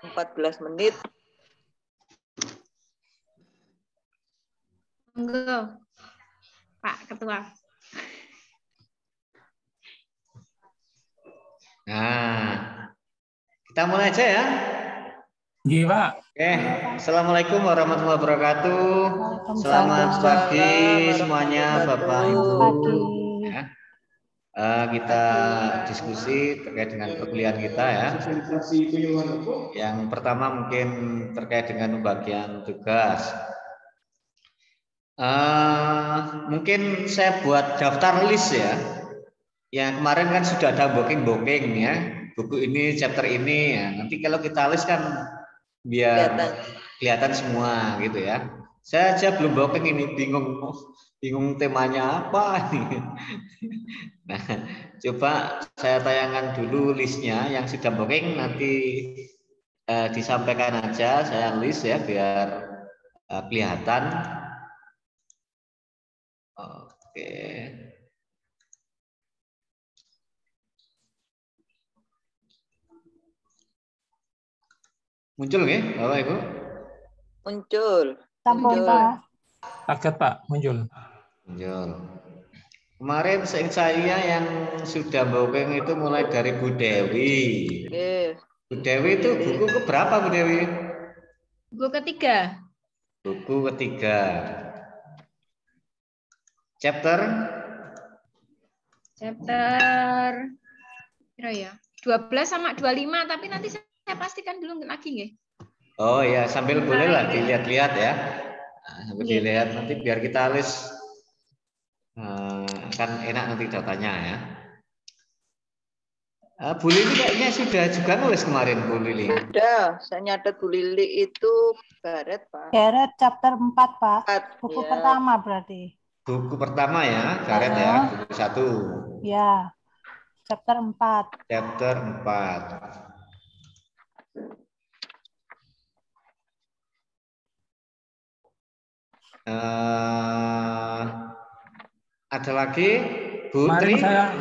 14 menit. Monggo, Pak Ketua. Nah, kita mulai aja ya. Iya, Pak. Oke, Assalamualaikum warahmatullahi wabarakatuh. Selamat pagi semuanya, Bapak Ibu. Ya. Kita diskusi terkait dengan perkuliahan kita ya. Yang pertama mungkin terkait dengan pembagian tugas. Mungkin saya buat daftar list ya. Yang kemarin kan sudah ada booking ya. Buku ini, chapter ini ya. Nanti kalau kita list kan biar kelihatan semua gitu ya. Saya aja belum booking ini, bingung temanya apa nih. Nah, coba saya tayangkan dulu listnya yang sudah booking, nanti disampaikan aja saya list ya biar kelihatan. Oke. Muncul nggih, Bapak Ibu? Muncul. Sampun, Pak. Kaget, Pak, muncul. Muncul. Kemarin saya yang sudah booking itu mulai dari Bu Dewi. Bu Dewi itu buku keberapa Bu Dewi? Buku ketiga. Buku ketiga. Chapter kira ya 12 sama 25, tapi nanti saya pastikan dulu lagi nggih. Oh ya, sambil boleh lah dilihat-lihat ya. Nah, sambil dilihat nanti biar kita list kan enak nanti datanya ya. Bu Lili kayaknya sudah juga nulis kemarin Bu Lili. Sudah, saya nyatet Bu Lili itu Garet, Pak. Garet chapter 4, Pak. Buku ya. pertama berarti. Buku pertama ya, Garet ya, buku 1. Ya. Chapter 4. Chapter 4. Ada lagi Bu Tri? Pak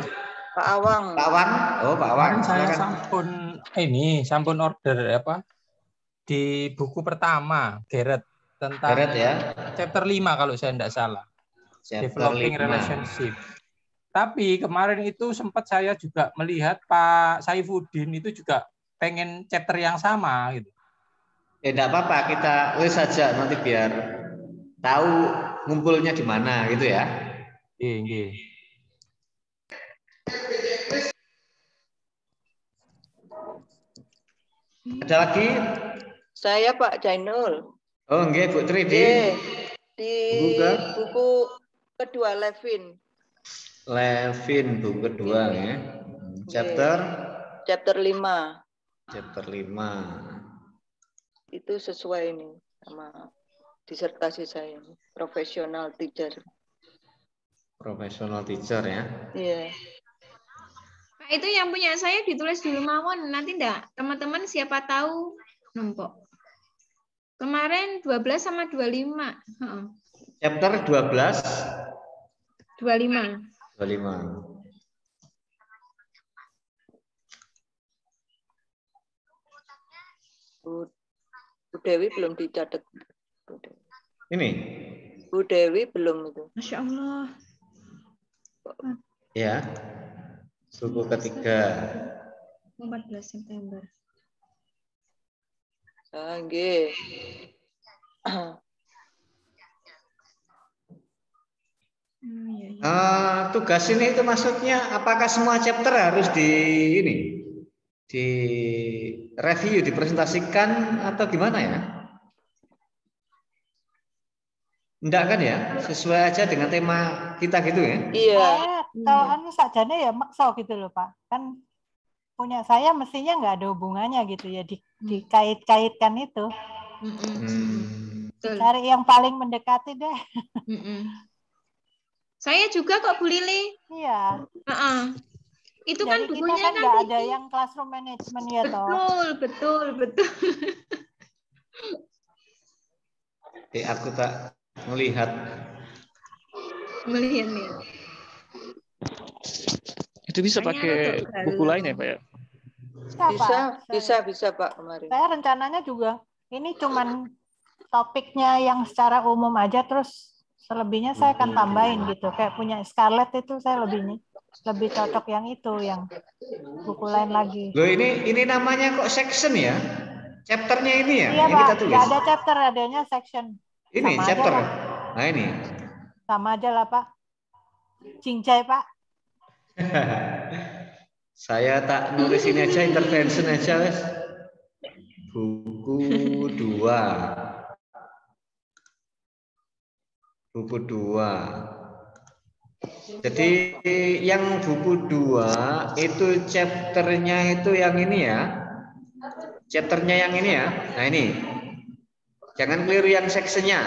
Awang. Pak Awang. Oh, Pak Awang. Saya sampun order apa? Di buku pertama, Garet tentang Garet ya. Chapter 5 kalau saya tidak salah. Chapter Developing 5. Relationship. Tapi kemarin itu sempat saya juga melihat Pak Saifuddin itu juga pengen chapter yang sama gitu. Enggak apa-apa, kita list saja nanti biar tahu ngumpulnya di mana gitu ya. Iya. Ada lagi? Saya Pak Jainul. Oh, nggih Bu Tri di buku kedua Levin. Buku kedua ya. Chapter 5. Chapter 5. Itu sesuai ini sama disertasi saya, professional teacher. Professional teacher ya. Iya. Pak, itu yang punya saya ditulis dulu mawon, nanti enggak teman-teman siapa tahu numpuk. Kemarin 12 sama 25. Chapter 12. 25. 25. Bu Dewi belum dicatat. Ini? Bu Dewi belum itu. Masya Allah. Ya. Buku ketiga. 14 September. Nggih. Tugas ini itu maksudnya apakah semua chapter harus di review, dipresentasikan atau gimana ya? Enggak kan ya? Sesuai aja dengan tema kita gitu ya? Iya. Kalau sajane ya maksa gitu loh Pak. Kan punya saya mestinya nggak ada hubungannya gitu ya, dikait-kaitkan itu. Cari yang paling mendekati deh. Saya juga kok Bu Lili. Iya. Itu jadi kan bukunya kan nggak ada yang classroom management ya toh. Betul. Aku tak melihat. Itu bisa pakai buku lain ya Pak ya? Bisa Pak kemarin. Saya rencananya juga ini cuman topiknya yang secara umum aja, terus selebihnya saya akan tambahin gitu. Kayak punya Scarlett itu saya lebih cocok yang itu, yang buku lain lagi. Loh ini namanya kok section ya? Chapternya ini ya? Iya yang Pak, kita tulis. nggak ada chapter, adanya section. Ini sama chapter. Aja lah. Nah ini. Sama aja lah Pak. Cincai Pak. Saya tak nulis ini aja, intervention aja wes. Buku 2. Buku 2. Jadi yang buku 2 itu chapternya itu yang ini ya. Chapternya yang ini ya. Nah ini. Jangan keliru yang sectionnya.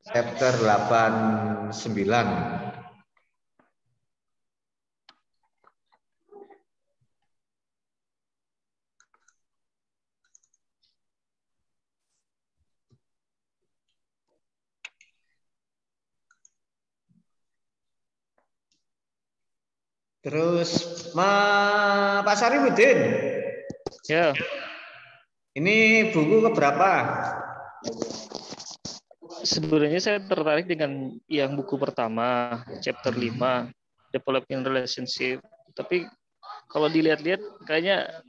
Chapter 89. Terus Pak Sarifudin. Ya. Ini buku keberapa? Sebenarnya saya tertarik dengan yang buku pertama, chapter 5, Developing Relationship. Tapi kalau dilihat-lihat kayaknya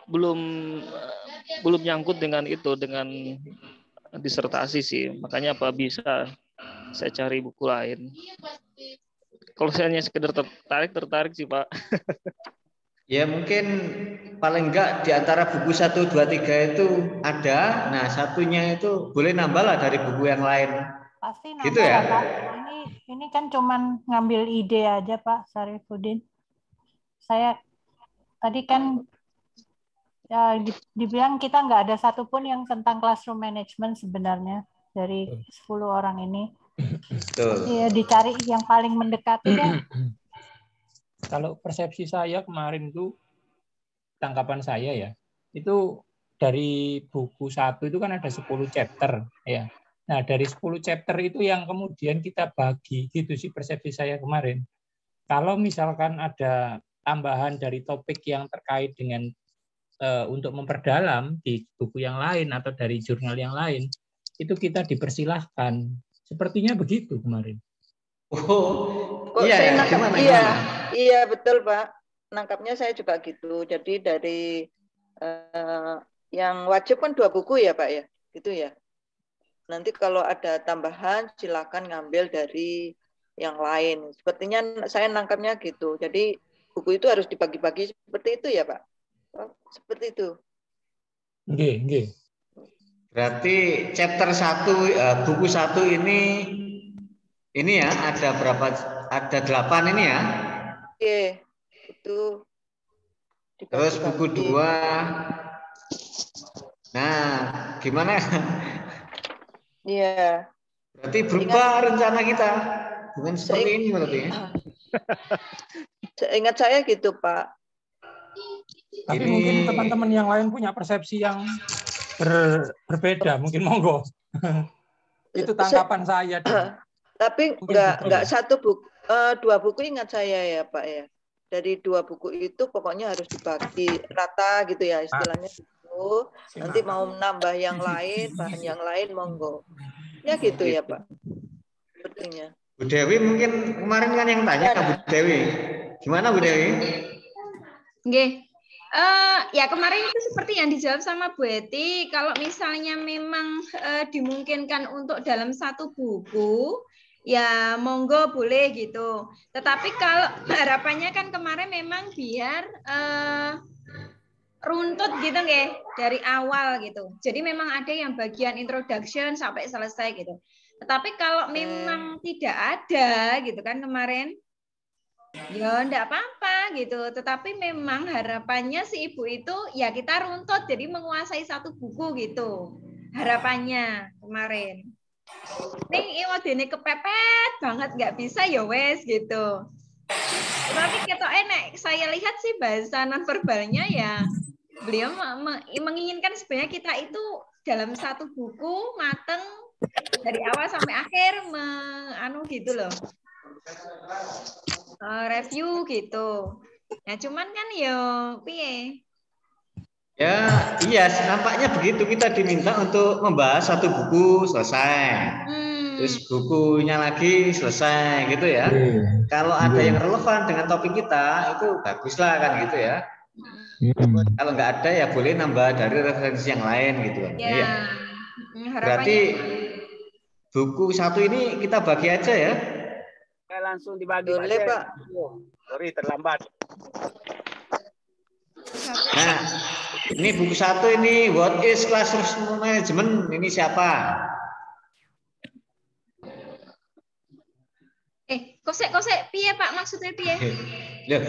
belum nyangkut dengan itu, dengan disertasi sih. Makanya apa bisa saya cari buku lain. Kalau saya hanya sekedar tertarik sih Pak. Ya mungkin paling enggak di antara buku 1, 2, 3 itu ada. Nah satunya itu boleh nambah lah dari buku yang lain. Pasti nambah gitu ya? lah, Pak. Ini kan cuman ngambil ide aja Pak Sarifudin. Saya tadi kan ya, dibilang kita nggak ada satupun yang tentang classroom management sebenarnya dari 10 orang ini. Betul. Ya dicari yang paling mendekati deh. Kalau persepsi saya kemarin tuh, tangkapan saya ya, itu dari buku 1 itu kan ada 10 chapter ya. Nah, dari 10 chapter itu yang kemudian kita bagi, gitu sih persepsi saya kemarin. Kalau misalkan ada tambahan dari topik yang terkait dengan untuk memperdalam di buku yang lain atau dari jurnal yang lain, itu kita dipersilahkan. Sepertinya begitu kemarin. Kok iya, saya ya, nangkap, gimana? Iya betul Pak. Nangkapnya saya juga gitu. Jadi dari yang wajib kan 2 buku ya Pak ya, gitu ya. Nanti kalau ada tambahan silakan ngambil dari yang lain. Sepertinya saya nangkapnya gitu. Jadi buku itu harus dibagi-bagi seperti itu ya Pak. Seperti itu. Nggih. Berarti chapter 1 buku 1 ini ya ada berapa? Ada 8 ini ya. Oke. Itu dibagi-bagi. Terus buku 2. Nah, gimana? Iya. Berarti berubah rencana kita. Bukan seperti ini berarti ya. Ingat saya gitu, Pak. Tapi mungkin teman-teman yang lain punya persepsi yang berbeda, mungkin monggo. Itu tangkapan saya. Tapi enggak 1 buku, 2 buku ingat saya ya, Pak ya. Dari 2 buku itu pokoknya harus dibagi rata gitu ya istilahnya gitu. Nanti mau menambah yang lain, bahan yang lain monggo. Ya gitu ya, Pak. Sepertinya. Bu Dewi mungkin kemarin kan yang tanya Bu Dewi. Gimana Bu Dewi? Nggih. Ya kemarin itu seperti yang dijawab sama Bu Eti, kalau misalnya memang dimungkinkan untuk dalam 1 buku, ya monggo boleh gitu. Tetapi kalau harapannya kan kemarin memang biar runtut gitu nggih dari awal gitu. Jadi memang ada yang bagian introduction sampai selesai gitu. Tetapi kalau memang tidak ada gitu kan kemarin, ya enggak apa-apa gitu. Tetapi memang harapannya si ibu itu ya kita runtut jadi menguasai 1 buku gitu. Harapannya kemarin. Ning iwadene kepepet banget nggak bisa ya wes gitu. Tapi ketoke nek saya lihat sih bahasa nonverbalnya ya beliau menginginkan sebenarnya kita itu dalam 1 buku mateng dari awal sampai akhir gitu loh. Review gitu. Nah, cuman kan yo piye? Ya, iya, nampaknya begitu. Kita diminta untuk membahas satu buku selesai. Terus bukunya lagi selesai gitu ya. Kalau ada yang relevan dengan topik kita, itu baguslah kan gitu ya. Kalau nggak ada ya boleh nambah dari referensi yang lain gitu kan. Ya. Iya. Berarti buku satu ini kita bagi aja ya. Langsung dibagi. Boleh, Pak. Sorry, terlambat. Nah, ini buku satu ini What is Classroom Management? Ini siapa? Kosek piye Pak, maksudnya piye? Loh.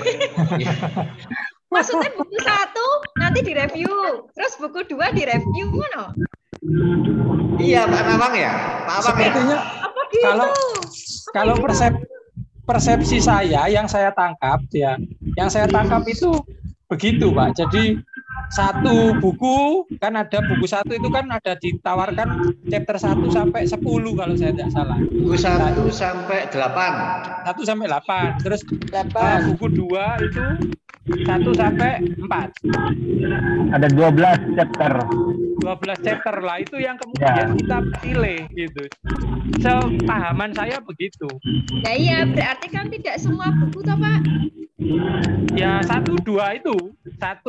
Maksudnya buku 1 nanti direview, terus buku 2 direview mana? Iya, Pak Nawang ya? Pak Awang Sepertinya Apa gitu? kalau persepsi saya yang saya tangkap ya, yang saya tangkap itu begitu Pak. Jadi satu buku kan ada buku satu itu kan ada ditawarkan chapter 1 sampai 10 kalau saya tidak salah. Buku 1 sampai 8. 1 sampai 8. Terus 8. buku 2 itu 1 sampai 4. Ada 12 chapter. 12 chapter lah itu yang kemudian kita pilih gitu. Sepahaman saya begitu. Ya iya, berarti kan tidak semua buku toh Pak? Ya 1, 2 itu 1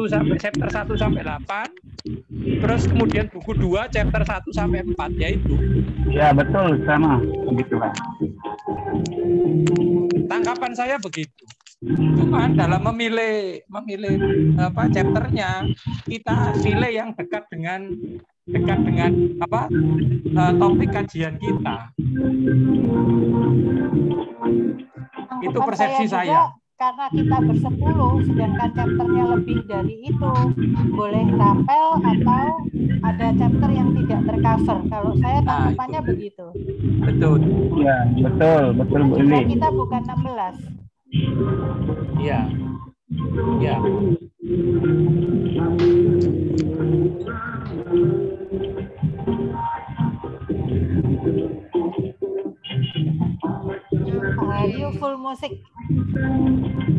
sampai chapter 1 sampai 8. Terus kemudian buku 2 chapter 1 sampai 4 ya itu. Ya betul, sama begitu Pak. Tangkapan saya begitu. Cuma dalam memilih chapternya kita pilih yang dekat dengan topik kajian kita. Itu persepsi saya. Karena kita bersepuluh, sedangkan chapternya lebih dari itu, boleh rapel atau ada chapter yang tidak tercover. Kalau saya tanggapannya begitu. Betul. Ya, betul Bu Lili. Kita bukan 16. Iya. Iya. Aryo full musik.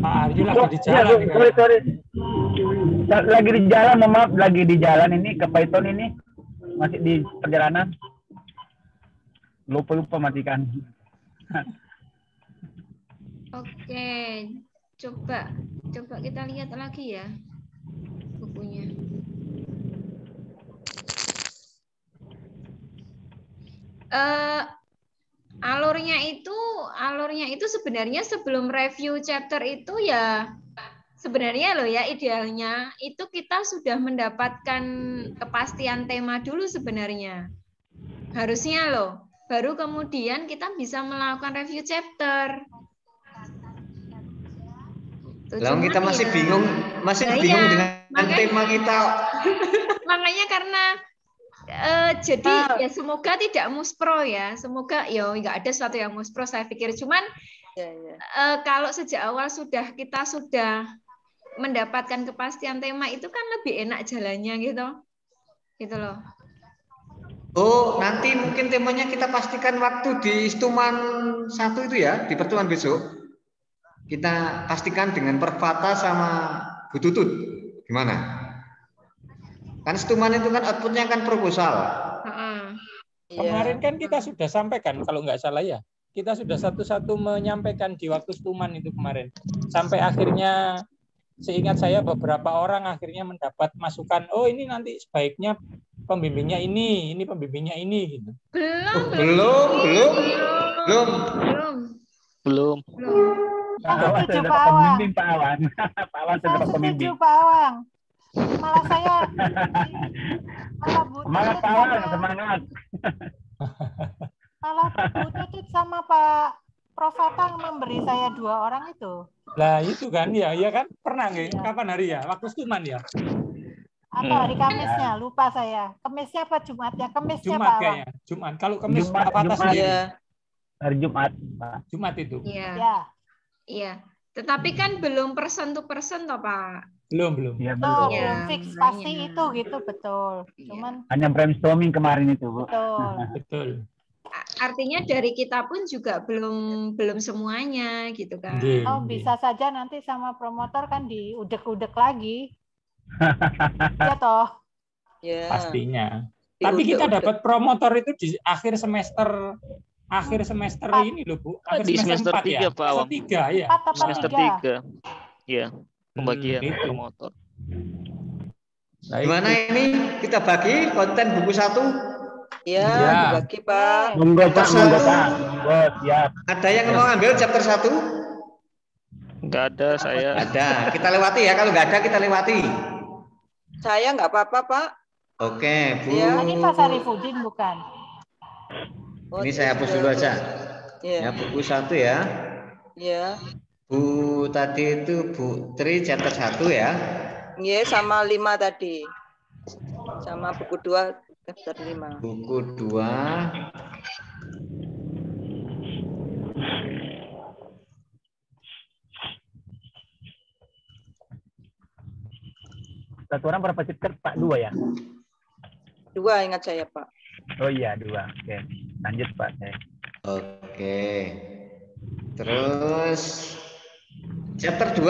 Pak Aryo lagi di jalan. Ya, sorry. Lagi di jalan, maaf, lagi di jalan ini ke Python ini. Masih di perjalanan. Lupa matikan. Oke, coba kita lihat lagi ya bukunya. Alurnya itu sebenarnya sebelum review chapter itu ya sebenarnya loh ya idealnya itu kita sudah mendapatkan kepastian tema dulu sebenarnya. Harusnya loh. Baru kemudian kita bisa melakukan review chapter. Lalu kita masih bingung dengan tema kita. Makanya karena jadi ya semoga tidak muspro ya, semoga ya nggak ada sesuatu yang muspro saya pikir. Cuman kalau sejak awal kita sudah mendapatkan kepastian tema itu kan lebih enak jalannya gitu loh. Oh, nanti mungkin temanya kita pastikan waktu di Stuman 1 itu ya, di pertemuan besok. Kita pastikan dengan Perfata sama Bu Tutut. Gimana? Kan Stuman itu kan outputnya kan proposal. Kemarin kan kita sudah sampaikan, kalau nggak salah ya. Kita sudah satu-satu menyampaikan di waktu Stuman itu kemarin. Sampai akhirnya, seingat saya beberapa orang akhirnya mendapat masukan, oh ini nanti sebaiknya pembimbingnya ini pembimbingnya ini gitu. Saya Belum. setuju Pak Awang. Pak Awang Saya setuju Pak Awang. Malah saya semangat Pak Awang, semangat. Malah Bu Tutut sama Pak Prof Atang memberi saya 2 orang itu. Lah itu kan ya kan pernah nggak? Kapan hari ya? Waktu Stuman ya? Atau hari Kamisnya, lupa saya. Kamisnya apa Jumatnya? Kamisnya Jumat Pak kayaknya. Jumat. Kalau Kamis Jumat, apa atas sendiri? Hari Jumat, Pak. Jumat itu. Iya. Tetapi kan belum person to person toh Pak. Belum. Ya, Betul, belum. Ya, belum fix makanya. pasti itu gitu, betul. Iya. Cuman Hanya brainstorming kemarin itu, Bu. betul. Betul. Artinya dari kita pun juga belum semuanya gitu kan. Nggih, Oh, nggih. bisa saja nanti sama promotor kan diudek-udek lagi. Ya toh. Ya. Pastinya. Tapi kita dapat promotor itu di akhir semester ini loh, Bu. Akhir Di semester 4 3, ya. Pak Awang. Semester 3 ya. 4 apa Semester 3? 3. Iya, pembagian Gitu. promotor. Nah, Gimana itu. ini kita bagi konten buku 1? Ya, Ya. dibagi Pak. Monggo, Pak. Monggo, Satu. Pak. Monggo, siap. Ada yang mau ambil chapter 1? Nggak ada saya. Ada. Kita lewati ya. Kalau nggak ada kita lewati. Saya nggak apa-apa Pak. Oke, Bu. Ya. Ini Pak Sarifudin bukan? Oh, Ini saya hapus dulu aja. Ya, Ya. buku 1 ya. Ya. Bu tadi itu Bu Tri chapter 1 ya. Ya, sama 5 tadi. Sama buku 2 chapter 5. Buku 2. Satu orang berapa chapter, Pak? 2 ya? 2 ingat saya Pak. Oh iya, 2. Oke. Lanjut, Pak. Oke. Terus chapter 2.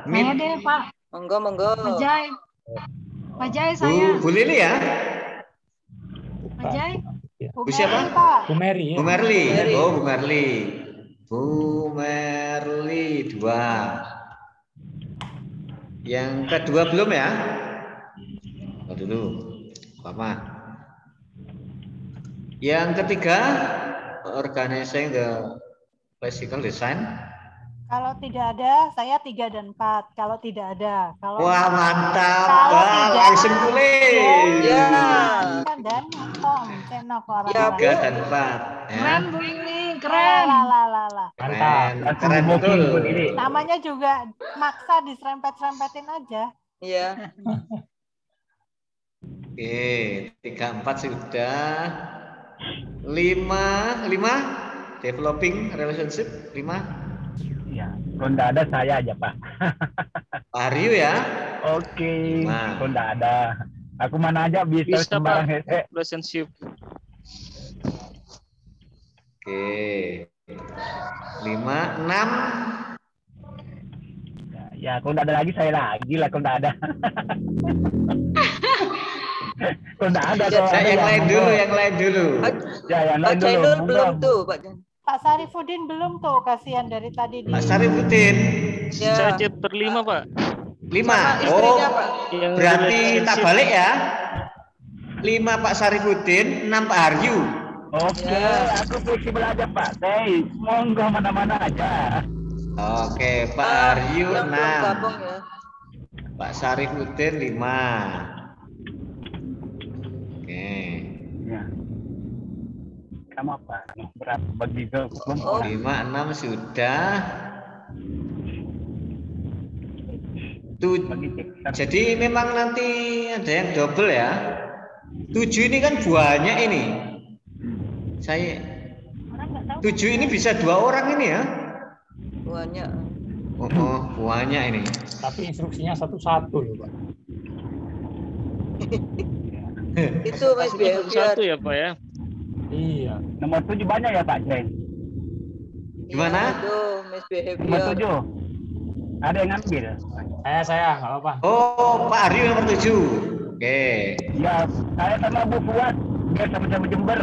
Saya deh, Pak. Monggo. Pak Jai. Pak Jai saya. Bu Lili ya? Pak Jai. Bu siapa? Merli, Pak. Bu Mary ya. Bu Merli. Merli. Oh, Bu Merli. Bu Merli 2. Yang kedua belum ya? Oh, dulu. Apa? Yang ketiga, organizing the classical design. Kalau tidak ada, saya 3 dan 4. Kalau tidak ada. Kalau Wah, mantap. Kalau Wah, tidak, langsung tulis. Ya. Dan Tom, cenok orang. Ya, Bu. 3 dan 4. Ya. Keren Bu ini, keren. Lah. Keren, Langsung keren booking, betul. Bu Lili. Namanya juga maksa diserempet-serempetin aja. Ya. Oke, 3, 4 sudah. 5 developing relationship 5. Iya. Kalau nggak ada, saya aja, Pak. Pak Aryu ya. Oke. Nah. Kalau nggak ada. Aku mana aja bisa Bisa, sembarang Pak. hese. Relationship. Oke. 5, 6. Ya, kalau nggak ada lagi, saya lagi lah. Kalau nggak ada. Kalau nggak ada, kalau ada Yang lain monggo. dulu, yang lain dulu. Ya, yang Pak lain dulu. Jainul monggo. belum tuh Pak. Pak Sarifudin belum tuh, kasihan dari tadi di. Pak Sarifudin. Ya. Saya chapter 5, Pak. 5. Sama Oh, istrinya Pak. Yang berarti tak relationship. balik ya. 5 Pak Sarifudin, 6 Pak Aryu. Oke, Ya. aku fleksibel aja, Pak. Saya monggo mana-mana aja. Oke, Pak Ah, Aryu yang belum 6. gabung ya. Pak Sarifudin 5. Oke. Ya. Kamu apa? Berat bagi ke Oh. 5, 6 sudah. bagi chapter. Jadi memang nanti ada yang double ya. 7 ini kan banyak ini. Saya 7 ini bisa 2 orang ini ya. Banyak. Oh, banyak ini. Tapi instruksinya satu-satu loh, Pak. Itu Mas Pasti nomor behavior. 1 ya, Pak ya. Iya. Nomor 7 banyak ya, Pak Jen? Gimana? Ya, itu Mas Nomor behavior. 7. Ada yang ngambil? Saya nggak apa-apa. Oh, Pak Aryu nomor 7. Oke. Ya, saya sama Bu Fuad. Biar sama-sama Jember.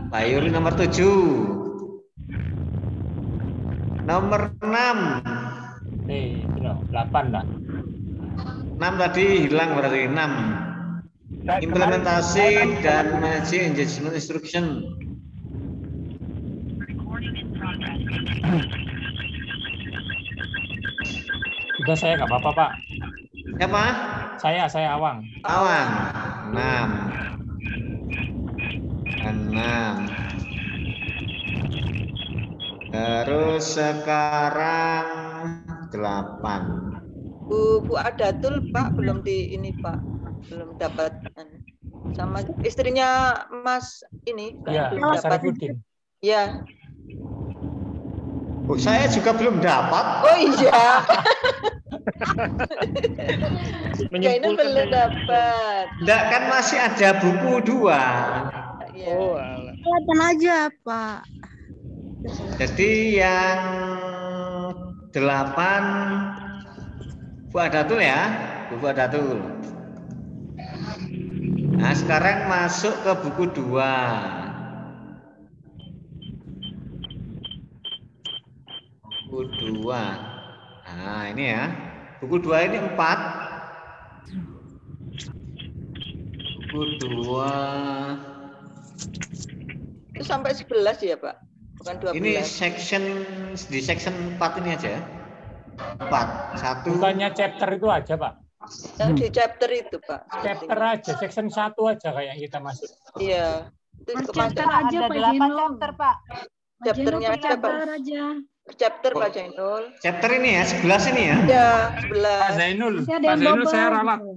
Pak Yuri nomor 7. Nomor 6. Itu loh, 8 lah. 6 tadi hilang berarti 6. Saya Implementasi kemarin- dan managing engagement instruction. Udah saya nggak apa-apa, Pak. Siapa? Saya Awang. Awang. 6. 6. Terus sekarang 8. Bu Adatul Pak belum di ini Pak. Belum dapat sama istrinya Mas ini Pak, Iya, belum Mas dapat. Sarifudin. Ya. Oh, saya juga belum dapat. Oh iya. Jainul Menyimpulkan belum dari- dapat. Enggak, kan masih ada buku 2. Iya. Oh, alah. Kelihatan aja, Pak. Jadi yang 8 Bu Adatul ya, Bu Adatul. Nah, sekarang masuk ke buku 2. Buku 2. Nah, ini ya. Buku 2 ini 4. Buku 2. Itu sampai 11 ya, Pak? Bukan 12. Ini di section 4 ini aja. 4. 1. Bukannya chapter itu aja, Pak. Yang di chapter itu, Pak. Chapter aja, section 1 aja kayak kita masuk. Iya. Itu Per masuk chapter Ada aja, Pak 8 Jainul. chapter, Pak. Pak Jainul chapternya per aja, Pak. chapter aja. Chapter Pak Jainul. Chapter ini ya, 11 ini ya. Ya, Pak 11. Zainul, Nanti ada Pak yang Zainul double, saya ralat. gitu.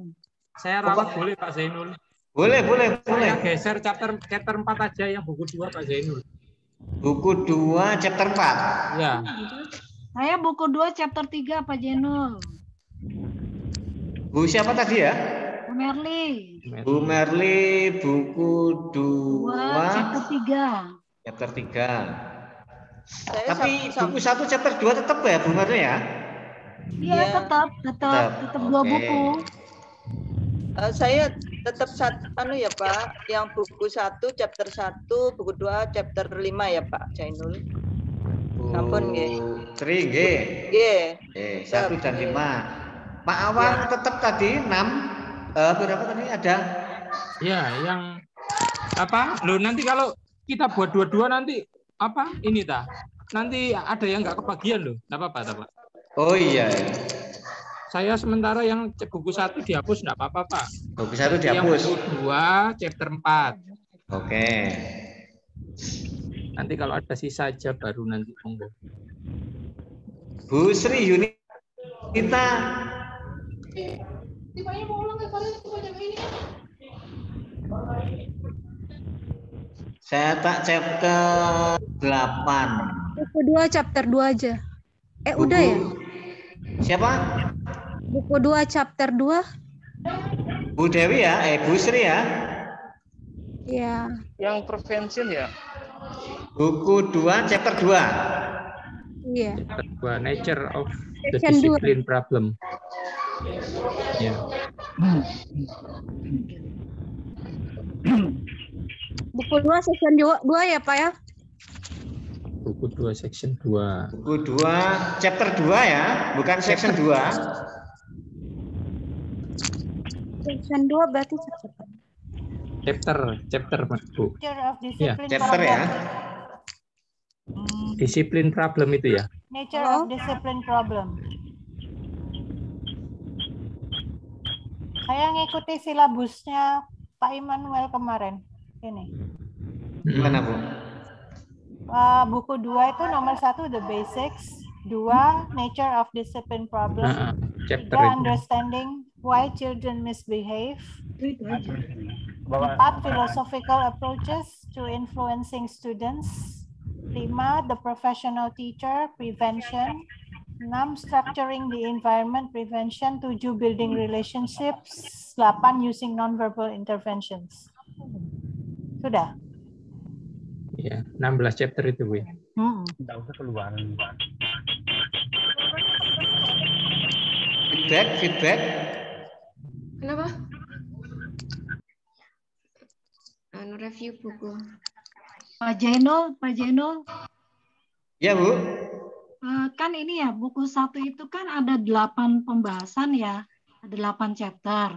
Saya ralat boleh Pak Zainul. Boleh. Saya geser chapter 4 aja yang buku 2 Pak Zainul. Buku 2 chapter 4. Ya. Saya buku 2 chapter 3 Pak Jainul. Bu siapa tadi ya? Bu Merli. Bu Merli, buku 2 chapter 3. chapter 3. Saya Tapi buku 1 chapter 2 tetap ya Bu Merli ya? Iya, Iya. tetap 2 Oke. buku. Saya tetap ya Pak, yang buku 1 chapter 1, buku 2 chapter 5 ya Pak Jainul. Sampun nggih. 3 G. Nggih. 1 dan 5. Pak Awang tetap tadi 6. Berapa tadi ada? Ya, yang apa? Loh, nanti kalau kita buat dua-dua nanti apa? Ini nanti ada yang nggak kebagian loh. Nggak apa-apa, Pak. Oh iya. Saya sementara yang buku 1 dihapus nggak apa-apa, Pak. Buku 1 Yang dihapus. buku 2 chapter 4. Oke. Nanti kalau ada sisa aja baru nanti monggo. Bu Sri Yunita. Saya tak chapter 8. Buku 2 chapter 2 aja. Udah ya? Siapa? Buku 2 chapter 2? Bu Dewi ya? Bu Sri ya? Iya. Yang prevention ya? Buku 2 chapter 2. Iya. Chapter 2 Nature of the Section 2. Discipline Problem. Ya. Buku 2 section 2 ya, Pak ya? Buku 2 section 2. Buku 2 chapter 2 ya, bukan section 2. Section 2 berarti Chapter Bu. Nature of discipline Chapter problem. ya. Discipline problem itu ya. Nature of discipline problem. Saya ngikuti silabusnya Pak Immanuel kemarin. Ini. Gimana Bu? Buku 2 itu nomor 1 the basics, 2 nature of discipline problem, Chapter 3 itu. understanding why children misbehave, Itu aja. 4 philosophical approaches to influencing students, 5 the professional teacher prevention, 6 structuring the environment prevention, 7 building relationships, 8 using nonverbal interventions. Sudah. Ya, 16 chapter itu, Bu. Tidak usah keluar. Feedback. Kenapa? Review buku. Pak Jainul. Ya Bu. Kan ini ya, buku 1 itu kan ada 8 pembahasan ya. Ada 8 chapter.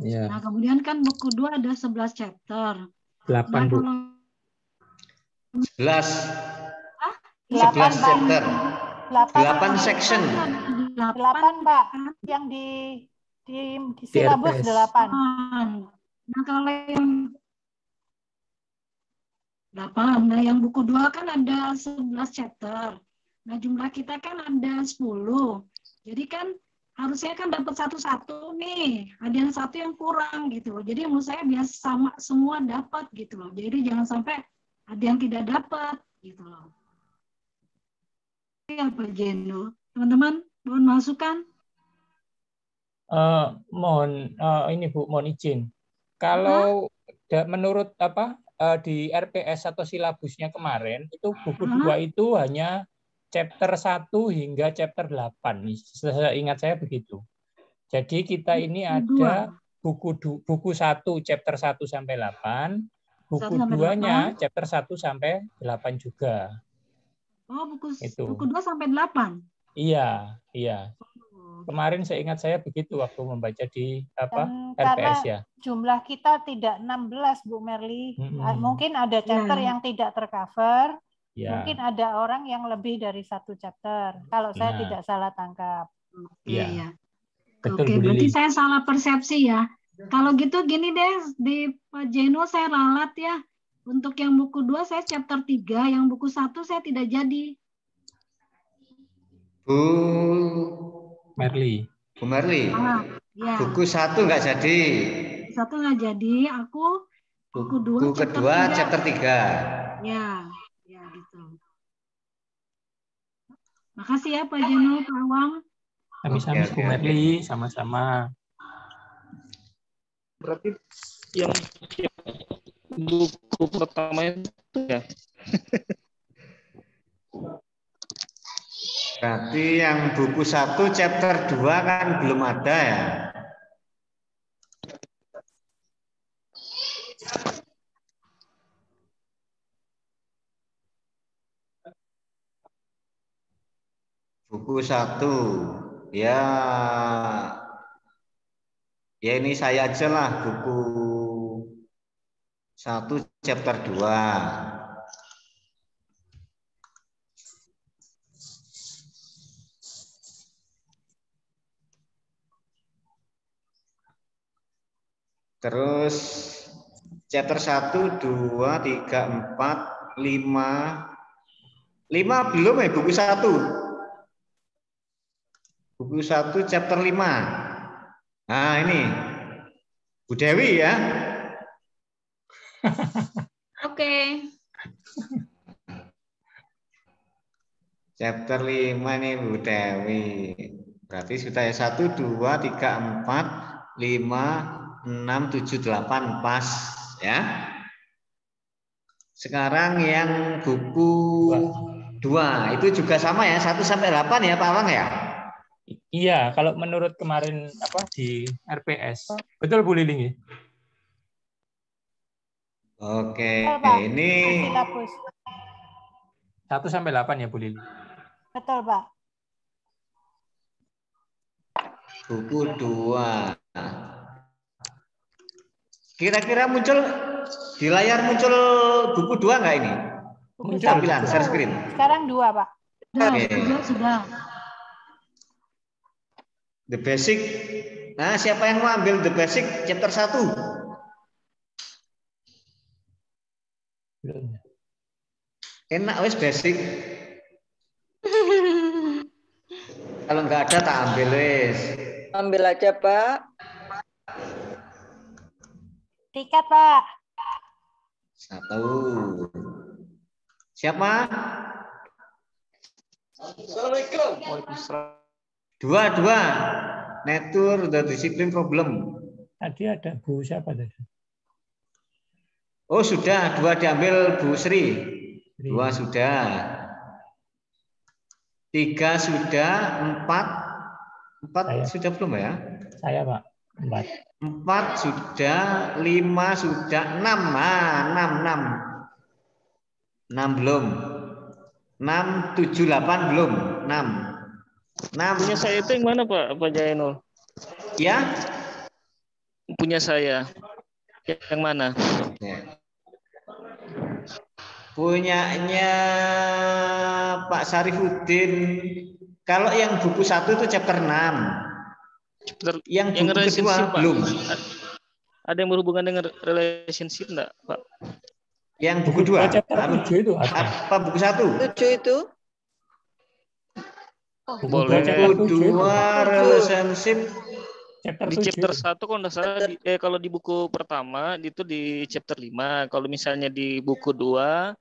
Ya. Nah, kemudian kan buku 2 ada 11 chapter. 8, Bu. 11 8 chapter. 8 8 section. 8 Pak, yang di silabus RPS. 8. Nah, kalau yang 8, nah yang buku 2 kan ada 11 chapter. Nah, jumlah kita kan ada 10. Jadi kan harusnya kan dapat satu-satu nih. Ada yang satu yang kurang gitu loh. Jadi menurut saya biasa sama semua dapat gitu loh. Jadi jangan sampai ada yang tidak dapat gitu loh. ya Pak Jeno. Teman-teman, mohon masukan. Ini Bu, mohon izin. Kalau menurut di RPS atau silabusnya kemarin itu buku 2 itu hanya chapter 1 hingga chapter 8. Seingat saya begitu. Jadi kita ini ada buku 1 chapter 1 sampai 8, buku 2-nya chapter 1 sampai 8 juga. Oh, buku 2 itu. sampai 8. Iya. Kemarin seingat saya begitu waktu membaca di Dan RPS ya. Jumlah kita tidak 16 Bu Merli. Mungkin ada chapter yang tidak tercover. Mungkin ada orang yang lebih dari 1 chapter. Kalau saya tidak salah tangkap. Iya. Betul, Oke, berarti saya salah persepsi ya. Kalau gitu gini deh, di Pak Jeno saya ralat ya. Untuk yang buku 2 saya chapter 3, yang buku 1 saya tidak jadi. Bu Merli. Ya. Buku 1 nggak jadi. 1 nggak jadi, aku buku 2 buku kedua chapter 3. Ya gitu. Makasih ya Pak Jeno, Pak Awang. Sama-sama Bu Merli, sama-sama. Berarti yang buku pertama itu ya. Berarti yang buku 1 chapter 2 kan belum ada ya? Buku 1. Ya ini saya aja lah, buku 1 chapter 2. Terus chapter 1, 2, 3, 4, 5. 5 belum ya buku 1. Buku 1 chapter 5. Nah ini Bu Dewi ya. Oke. Chapter 5 nih Bu Dewi. Berarti sudah ya 1, 2, 3, 4, 5, 6, 7, 8 pas ya. Sekarang yang buku 2 itu juga sama ya, 1 sampai 8 ya Pak Awang ya? Iya, kalau menurut kemarin di RPS. Betul Bu Liling ya? Oke, ini 1 sampai 8 ya Bu Liling. Betul Pak. Buku 2. Kira-kira muncul di layar muncul buku 2 nggak ini? Tampilan share screen. Sekarang 2 Pak. Sudah. The Basic. Nah, siapa yang mau ambil The Basic chapter 1? Enak wes basic. Kalau nggak ada tak ambil wes. Ambil aja Pak. Tiket Pak. 1. Siapa? Assalamualaikum. 2. Nature the discipline problem. Tadi ada Bu siapa tadi? Oh sudah, 2 diambil Bu Sri. 2 sudah. 3 sudah, 4 sudah belum ya? Saya Pak, 4 sudah, 5 sudah, 6. Nah, 6 belum. 6, 7, 8 belum. 6. Punya saya itu yang mana Pak Jainul? Ya? Punya saya. Yang mana? Ya. Punyanya Pak Syarifuddin. Kalau yang buku 1 itu chapter 6. Yang buku kedua belum. Ada yang berhubungan dengan relationship enggak, Pak? Yang buku 2. itu apa buku 1? 7 itu. Boleh. Buku 2 relationship. Di chapter 1 kalau enggak salah kalau di buku pertama itu di chapter 5. Kalau misalnya di buku 2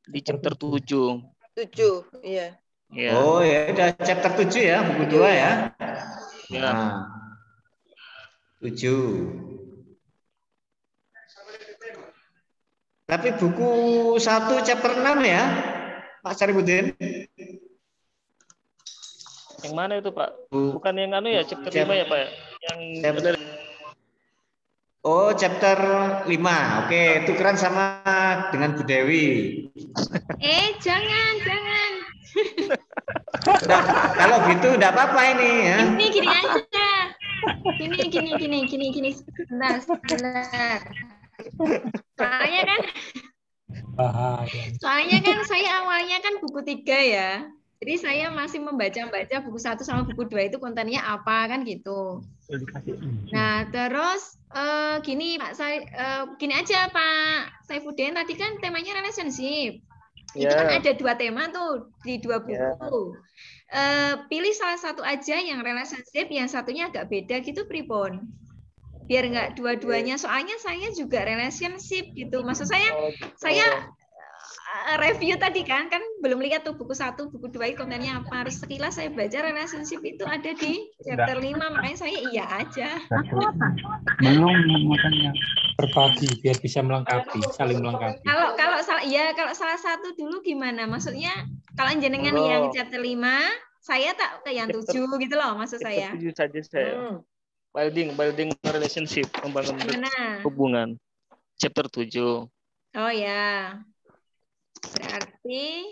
di chapter 7. 7, iya. Ya. Oh ya, udah chapter 7 ya, buku 2 ya. Ya. Nah, 7. Tapi buku 1 chapter 6 ya, Pak Sarifudin. Yang mana itu Pak? Bukan yang anu ya, chapter 5 ya Pak ya? Yang Oh, chapter 5. Oke, tukeran sama dengan Bu Dewi. Jangan. Nah, kalau gitu enggak apa-apa ini ya. Ini gini aja. Gini. Sebentar. Soalnya kan saya awalnya kan buku 3 ya. Jadi saya masih membaca buku 1 sama buku 2 itu kontennya apa kan gitu. Nah, terus gini Pak, gini aja Pak Saifuddin, tadi kan temanya relationship. Itu kan ada 2 tema tuh di 2 buku. Pilih salah satu aja yang relationship, yang satunya agak beda gitu Pripon. Biar nggak dua-duanya, soalnya saya juga relationship gitu. Maksud saya review tadi kan belum lihat tuh buku 1, buku 2 kontennya apa. Harus sekilas saya baca relationship itu ada di chapter 5, makanya saya iya aja. Belum makanya. Berbagi biar bisa melengkapi, saling melengkapi. Kalau salah satu dulu gimana? Maksudnya kalau jenengan yang chapter 5, saya tak ke yang 7 gitu loh maksud saya. 7 saja saya. Building relationship, membangun hubungan. Chapter 7. Oh ya. Berarti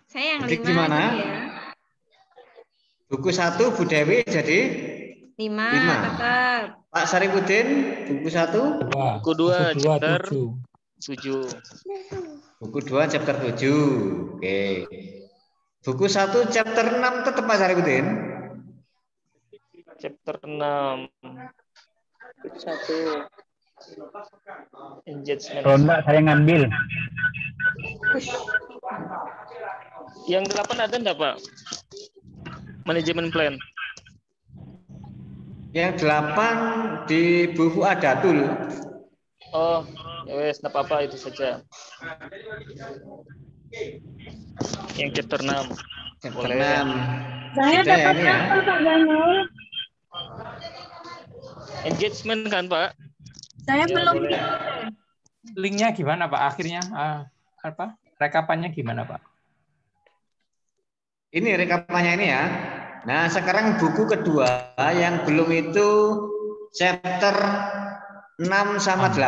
saya yang 5 gimana? ya. Buku 1 Bu Dewi jadi 5 tetap. Pak Sarifudin buku 1? Buku 2 chapter 7. Buku 2 chapter 7. Oke. Buku 1 chapter 6 tetap Pak Sarifudin? Chapter 6. 1. Engagement. Kalau enggak saya ngambil. Yang 8 ada enggak Pak? Manajemen plan. Yang 8 di buku Adatul. Oh, ya wes, enggak apa-apa itu saja. Yang chapter 6. Chapter boleh. 6. Saya dapat ya. apa Pak Janul? Engagement kan Pak? Saya belum. Linknya gimana Pak? Akhirnya apa? Rekapannya gimana Pak? Ini rekapannya ini ya. Nah, sekarang buku kedua yang belum itu chapter 6 sama 8.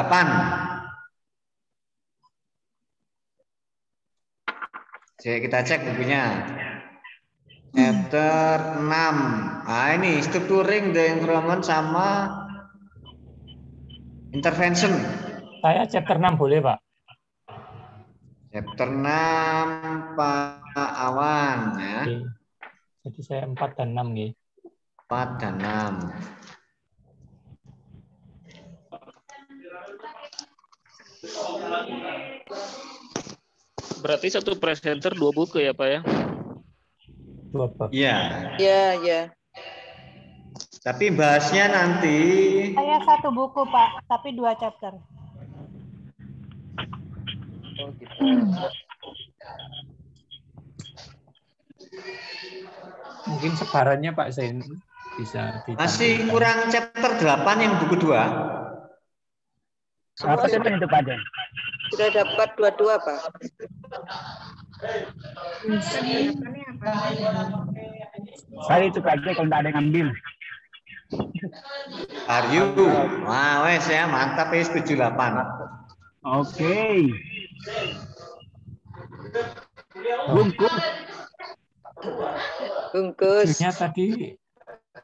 Jadi kita cek bukunya. Chapter 6. Nah, ini structuring the environment sama intervention. Saya chapter 6 boleh Pak? Chapter 6 Pak Awan ya. Oke. Jadi saya 4 dan 6 nih. 4 dan 6. Berarti satu presenter 2 buku ya Pak ya? 2 bab. Iya. Iya. Tapi bahasnya nanti. Saya 1 buku Pak, tapi 2 chapter. Oh gitu. Mungkin sebarannya Pak Zain bisa masih kurang chapter 8 yang buku 2. Apa itu Pak Den? Sudah dapat 22 Pak. Saya itu aja kalau tidak ada yang ambil. Aryu, wah wes ya mantap ya 78. Oke. Bungkus.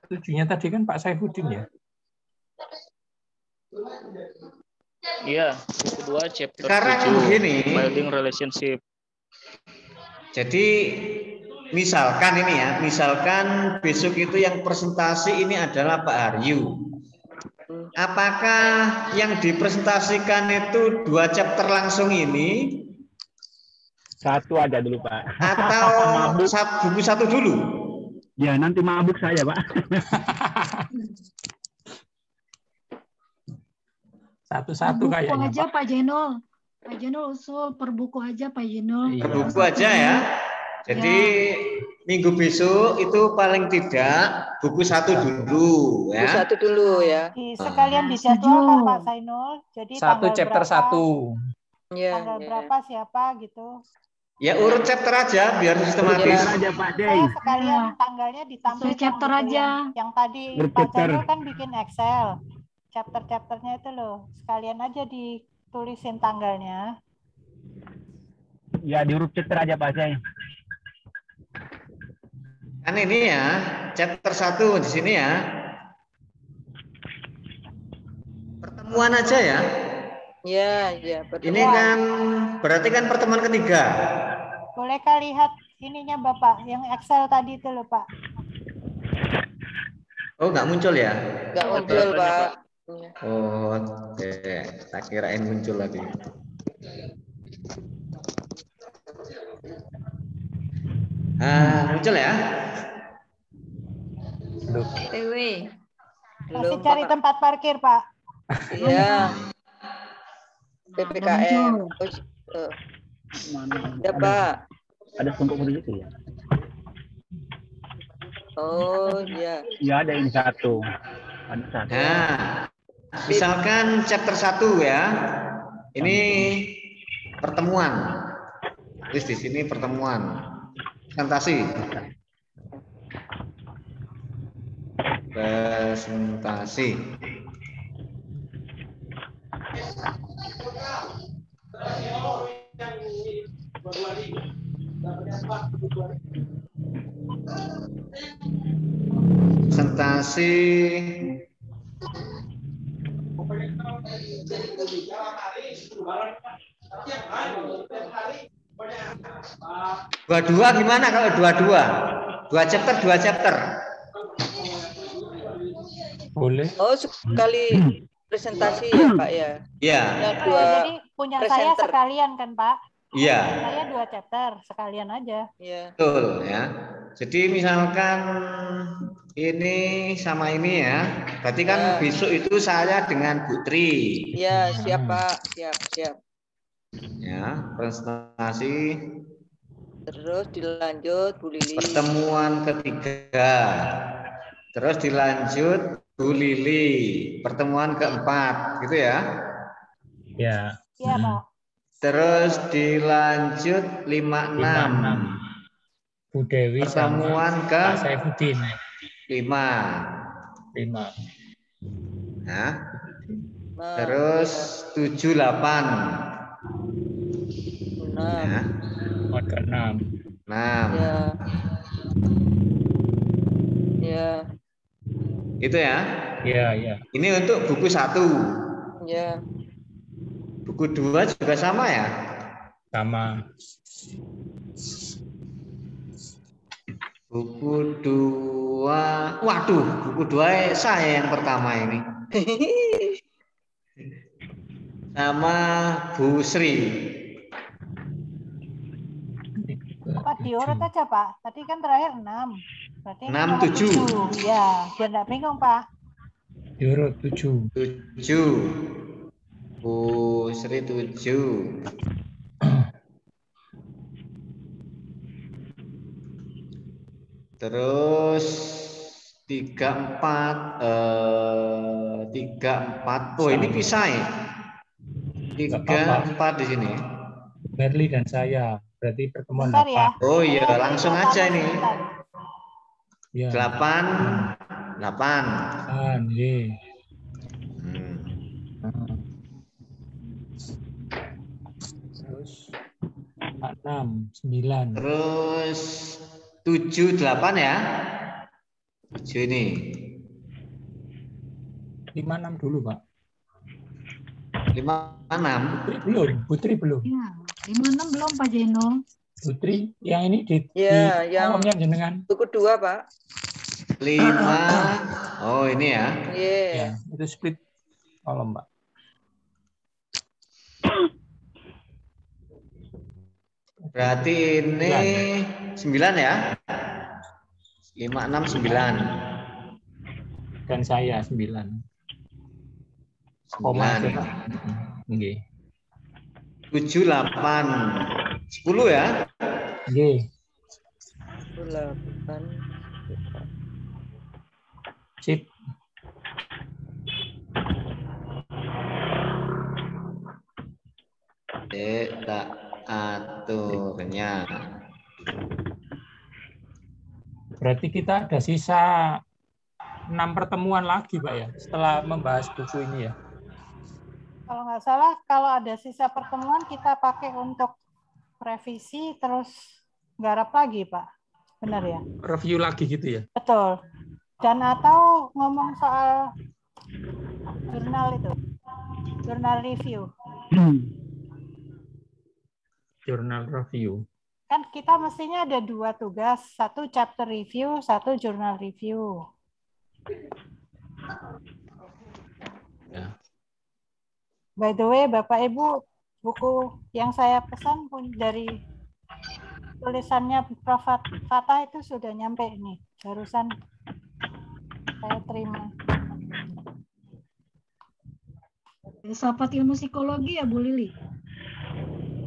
Tujuhnya tadi kan Pak Saifuddin ya? Iya, buku 2 chapter sekarang 7. Begini. Building relationship. Jadi misalkan ini ya, misalkan besok itu yang presentasi ini adalah Pak Aryu. Apakah yang dipresentasikan itu 2 chapter langsung ini? 1 aja dulu Pak. Atau buku 1 dulu? Ya nanti mabuk saya Pak. Satu-satu kayaknya. Buku aja Pak Jenul. Pak Jenul usul per buku aja Pak Jenul. Per buku aja ya. Jadi minggu besok itu paling tidak buku 1 dulu Buku ya. 1 dulu ya. Sekalian dijadwalkan Pak Zainul. Jadi 1 tanggal chapter berapa, 1. Ya, tanggal ya. berapa siapa gitu. Ya urut chapter aja biar sistematis. Chapter aja Pak Dey. Saya sekalian tanggalnya ditampilkan chapter gitu. aja. Yang tadi Pak Chapter. Zainul kan bikin Excel. Chapter-chapternya itu loh. Sekalian aja ditulisin tanggalnya. Ya diurut chapter aja Pak Dey. Kan ini ya, chapter 1 di sini ya. Pertemuan aja ya. Ya, ya, betul. Ini kan berarti kan pertemuan ketiga. Bolehkah lihat ininya Bapak, yang Excel tadi itu loh Pak. Oh, nggak muncul ya? Nggak muncul, Pak. Oh, oke. Tak kirain muncul lagi. Muncul ya? TW. Masih cari tempat parkir Pak. Iya. PPKM. Ya, Pak. Ada tumpuk begitu ya? Oh, iya. Ya ada ini 1. Ada 1. Nah, misalkan chapter 1 ya. Ini pertemuan. Terus di sini pertemuan. Presentasi. Presentasi. Presentasi. Dua-dua gimana kalau dua-dua? 2 chapter, 2 chapter. Boleh. Oh, sekali presentasi ya, Pak ya? Iya. Ya, 2 Jadi punya saya presenter. sekalian kan Pak? Iya. Saya 2 chapter, sekalian aja. Iya. Betul ya. Jadi misalkan ini sama ini ya. Berarti kan Ya. besok itu saya dengan Bu Tri. Iya, siap, Pak. Siap, siap. Ya, presentasi Terus dilanjut Bu Lili. pertemuan ketiga. Terus dilanjut Bu Lili, pertemuan keempat, gitu ya. Ya. Iya Pak. Terus dilanjut 56. Bu Dewi Pertemuan sama ke Pak Saifuddin. 5. 5. Nah, Nah, terus 7, 8. 6. Ya. Ke 6. 6. Ya. Ya. Itu ya. Iya, iya. Ini untuk buku 1. Ya. Buku 2 juga sama ya? Sama. Buku 2. Waduh, buku 2 saya yang pertama ini. Sama Bu Sri. Pak diurut aja Pak. Tadi kan terakhir 6. Berarti 6, nomor 7. 7. Ya, biar nggak bingung Pak. Diurut 7. 7. Bu Sri 7. Terus 3, 4. 3, 4. Oh, ini pisah ya? 3, 4 di sini. Merli dan saya. Berarti pertemuan Bentar ya. 8. Oh iya, langsung aja ini. Ya. 8. 8. Iya. Terus 6, 9. Terus 7, 8 ya. 7 ini. 5, 6 dulu, Pak. 5, 6. Putri belum. Ya, 5-6 belum Pak Jeno. Putri, yang ini di Ya, yang kolomnya jenengan. buku 2, Pak. 5. Oh, ini ya. Iya. Ya, itu split kolom, Pak. Berarti ini 9 ya. 5, 6, 9. Dan saya 9. Koma aja, Pak. Nggih. 7, 8. 10 ya. Nggih. lakukan. Sip. Tak aturnya. Berarti kita ada sisa 6 pertemuan lagi, Pak ya, setelah membahas buku ini ya. Kalau nggak salah, kalau ada sisa pertemuan kita pakai untuk revisi terus garap lagi, Pak. Benar ya? Review lagi gitu ya? Betul. Dan atau ngomong soal jurnal itu, jurnal review. Jurnal review. Kan kita mestinya ada 2 tugas, 1 chapter review, 1 jurnal review. Ya. By the way, Bapak Ibu, buku yang saya pesan pun dari tulisannya Prof. Fatah itu sudah nyampe nih, barusan saya terima. Filsafat ilmu psikologi ya, Bu Lili?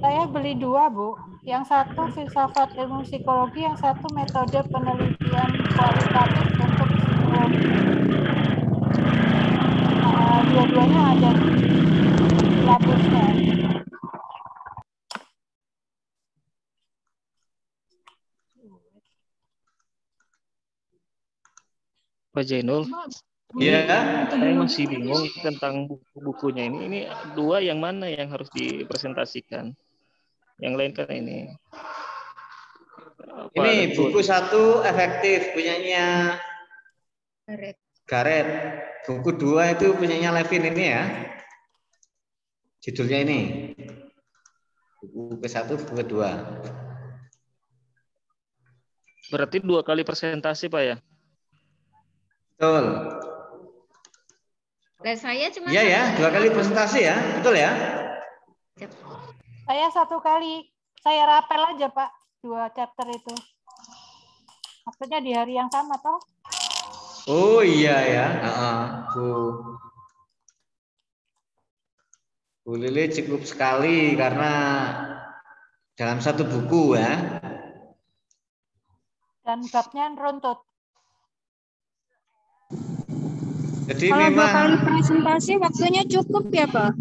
Saya beli 2, Bu. Yang satu filsafat ilmu psikologi, yang satu metode penelitian kualitatif untuk psikologi. Dua-duanya ada di labusnya. Pak Jainul, Iya. saya masih bingung tentang buku-bukunya ini. Ini 2 yang mana yang harus dipresentasikan? Yang lain kan ini. Ini buku 1 efektif punyanya Gareth. Buku 2 itu punyanya Levin ini ya. Judulnya ini. Buku ke-1, buku ke-2. Berarti 2 kali presentasi, Pak ya? Betul. Nah, saya cuma Iya ya, 2 kali presentasi ya. Betul ya? Saya 1 kali. Saya rapel aja, Pak. 2 chapter itu. Maksudnya di hari yang sama, toh? Oh iya ya. Bu Lili cukup sekali karena dalam 1 buku ya. Dan babnya runtut. Jadi Kalau 2 memang kali presentasi waktunya cukup ya, Pak?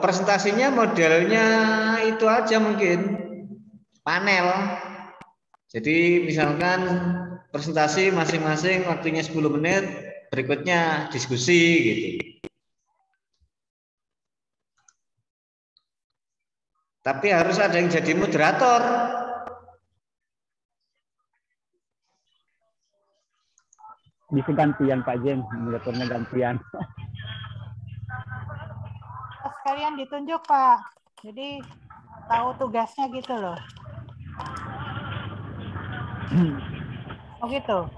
presentasinya modelnya itu aja mungkin panel. Jadi misalkan presentasi masing-masing waktunya 10 menit, berikutnya diskusi gitu. Tapi harus ada yang jadi moderator. Bisa gantian Pak Jen, moderatornya gantian. Sekalian ditunjuk, Pak. Jadi tahu tugasnya gitu loh. Oh gitu.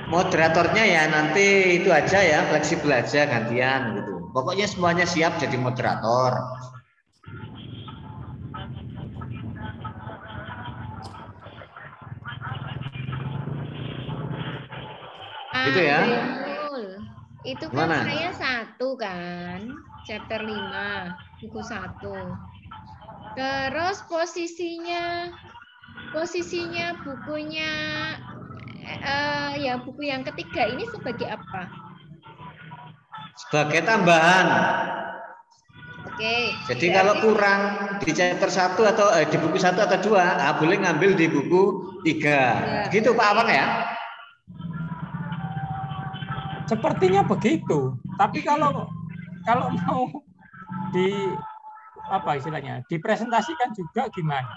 Moderatornya ya nanti itu aja ya, fleksibel aja gantian gitu. Pokoknya semuanya siap jadi moderator. Gitu ya. Betul. Itu kan Gimana? saya 1 kan, chapter 5, buku 1. Terus posisinya bukunya ya buku yang ketiga ini sebagai apa? Sebagai tambahan. Oke. Jadi kalau kurang di chapter 1 atau di buku 1 atau 2, boleh ngambil di buku 3. Gitu Pak Abang ya? Sepertinya begitu. Tapi kalau mau dipresentasikan juga gimana?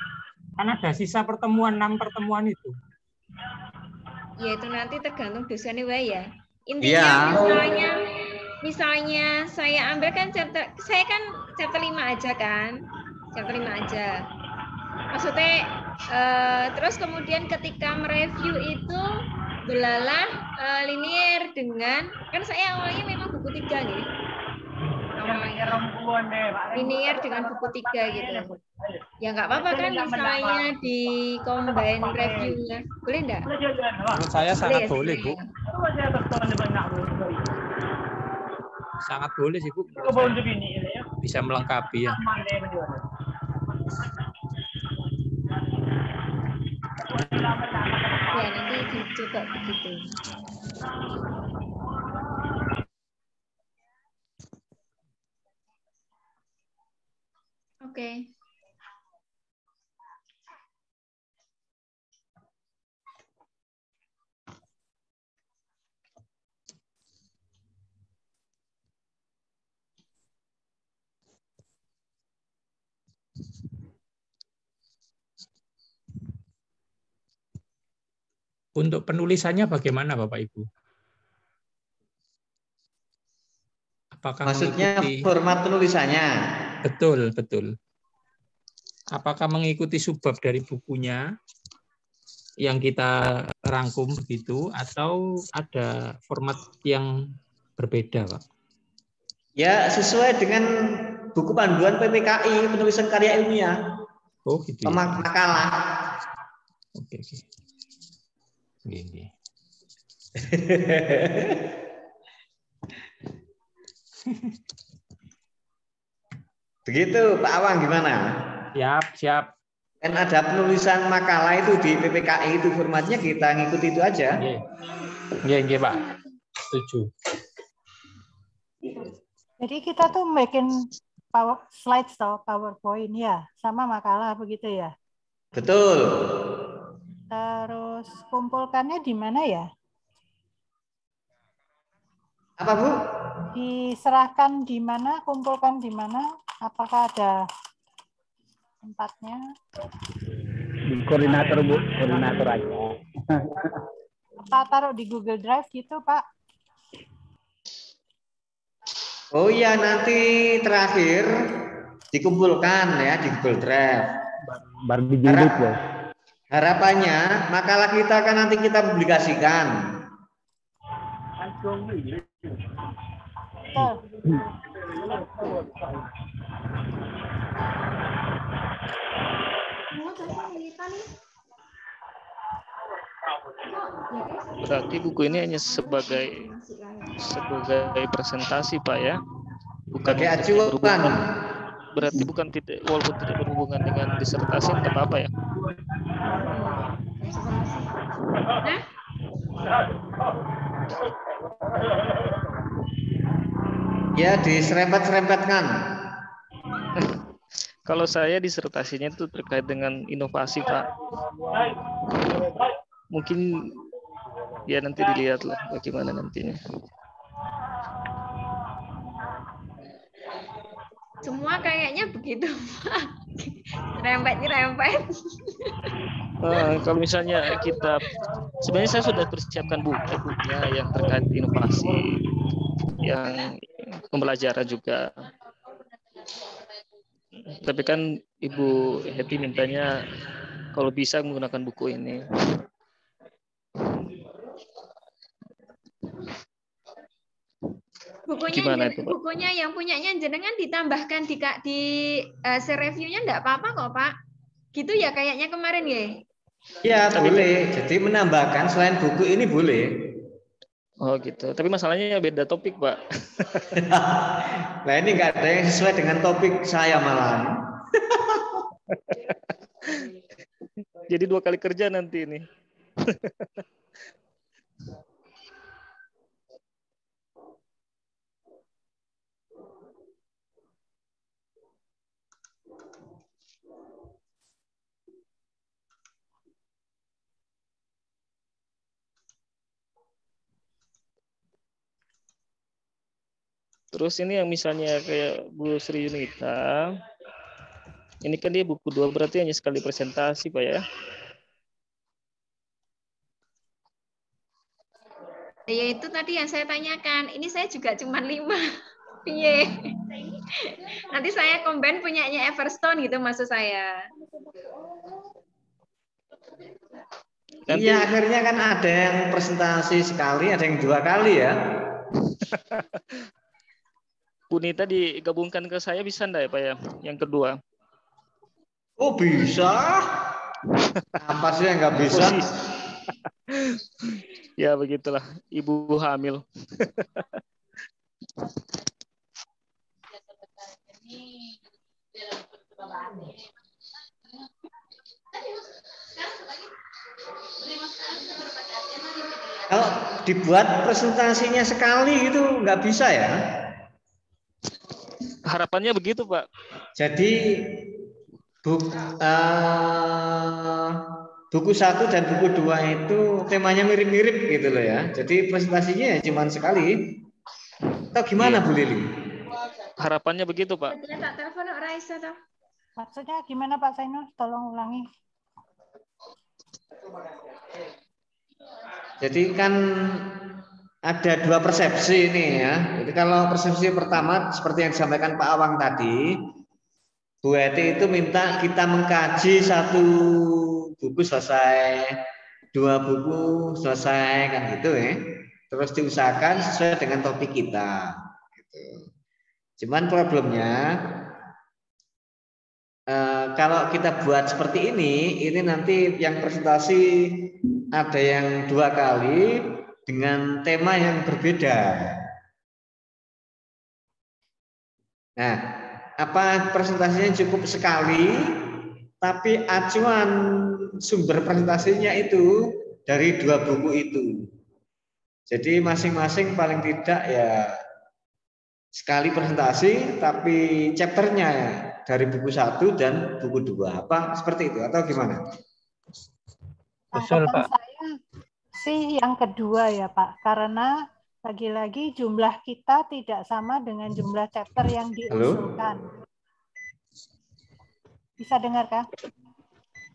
Kan ada sisa pertemuan 6 pertemuan itu. Ya itu nanti tergantung dosennya wae ya. Intinya misalnya saya ambil kan chapter 5 aja kan. Chapter 5 aja. Maksudnya terus kemudian ketika mereview itu belalah linier dengan, kan saya awalnya memang buku 3 nih. Linier dengan buku 3 gitu. Ya nggak apa-apa kan misalnya di combine review-nya. Boleh enggak? Menurut saya sangat boleh, Bu. Sangat boleh sih, Bu. Bisa melengkapi ya. Ya, nanti dicoba begitu. Oke. Untuk penulisannya bagaimana Bapak Ibu? Apakah Maksudnya mengikuti format penulisannya? Betul, betul. Apakah mengikuti subbab dari bukunya yang kita rangkum begitu atau ada format yang berbeda, Pak? Ya, sesuai dengan buku panduan PPKI, penulisan karya ilmiah. Oh, gitu ya. Makalah. Oke, oke. Oke. Begitu, Pak Awang gimana? Siap, siap. Kan ada penulisan makalah itu di PPKI itu formatnya kita ngikuti itu aja. Iya, Pak. Setuju. Jadi kita tuh bikin slides atau PowerPoint ya, sama makalah begitu ya? Betul. Terus kumpulkannya di mana ya? Apa, Bu? Diserahkan di mana, kumpulkan di mana? Apakah ada tempatnya? Di koordinator, Bu, koordinator aja. Apa taruh di Google Drive gitu, Pak? Oh iya, nanti terakhir dikumpulkan ya di Google Drive. Baru dijilid loh. Harapannya makalah kita kan nanti kita publikasikan. Berarti buku ini hanya sebagai presentasi, Pak ya? Bukan acuan. Berarti bukan walaupun tidak berhubungan dengan disertasi tetap apa ya? Ya, diserempet-serempetkan. Kalau saya disertasinya itu terkait dengan inovasi, Pak. Mungkin ya nanti dilihat lah bagaimana nantinya. Semua kayaknya begitu, Pak. Rempet. Kalau misalnya kita, sebenarnya saya sudah persiapkan bukunya yang terkait inovasi, yang pembelajaran juga. Tapi kan Ibu Heti mintanya kalau bisa menggunakan buku ini. Bukunya yang punyanya jenengan ditambahkan di reviewnya enggak apa-apa kok, Pak. Gitu ya kayaknya kemarin ya. Ya, boleh. Jadi menambahkan selain buku ini boleh. Oh gitu. Tapi masalahnya beda topik, Pak. Nah ini nggak ada yang sesuai dengan topik saya malah. Jadi 2 kali kerja nanti ini. Terus ini yang misalnya kayak Bu Sri Yunita, ini kan dia buku 2 berarti hanya sekali presentasi, Pak ya? Ya itu tadi yang saya tanyakan. Ini saya juga cuma 5. Piye. Nanti saya combine punyanya Everstone gitu maksud saya. Iya, akhirnya kan ada yang presentasi sekali, ada yang 2 kali ya. Bu Nita digabungkan ke saya bisa enggak ya, Pak ya? Yang kedua. Oh, bisa. Apa sih yang nggak bisa? Ya, begitulah. Ibu hamil. Kalau dibuat presentasinya sekali itu nggak bisa ya? Harapannya begitu, Pak. Jadi buku 1 dan buku 2 itu temanya mirip-mirip gitu loh ya. Jadi presentasinya ya cuma sekali. Atau gimana Bu Lili? Harapannya begitu, Pak. Tak telepon Raisa toh. Maksudnya gimana Pak Zainul? Tolong ulangi. Jadi kan ada 2 persepsi ini ya. Jadi kalau persepsi pertama seperti yang disampaikan Pak Awang tadi, Bu Eti itu minta kita mengkaji 1 buku selesai, 2 buku selesai kan gitu ya. Terus diusahakan sesuai dengan topik kita. Gitu. Cuman problemnya kalau kita buat seperti ini nanti yang presentasi ada yang 2 kali dengan tema yang berbeda. Nah, apa presentasinya cukup sekali, tapi acuan sumber presentasinya itu dari 2 buku itu. Jadi masing-masing paling tidak ya sekali presentasi, tapi chapternya ya dari buku 1 dan buku 2. Apa seperti itu atau gimana? Usul, Anggapan Pak. saya sih yang kedua ya Pak, karena lagi-lagi jumlah kita tidak sama dengan jumlah chapter yang diusulkan. Halo? Bisa dengar kan?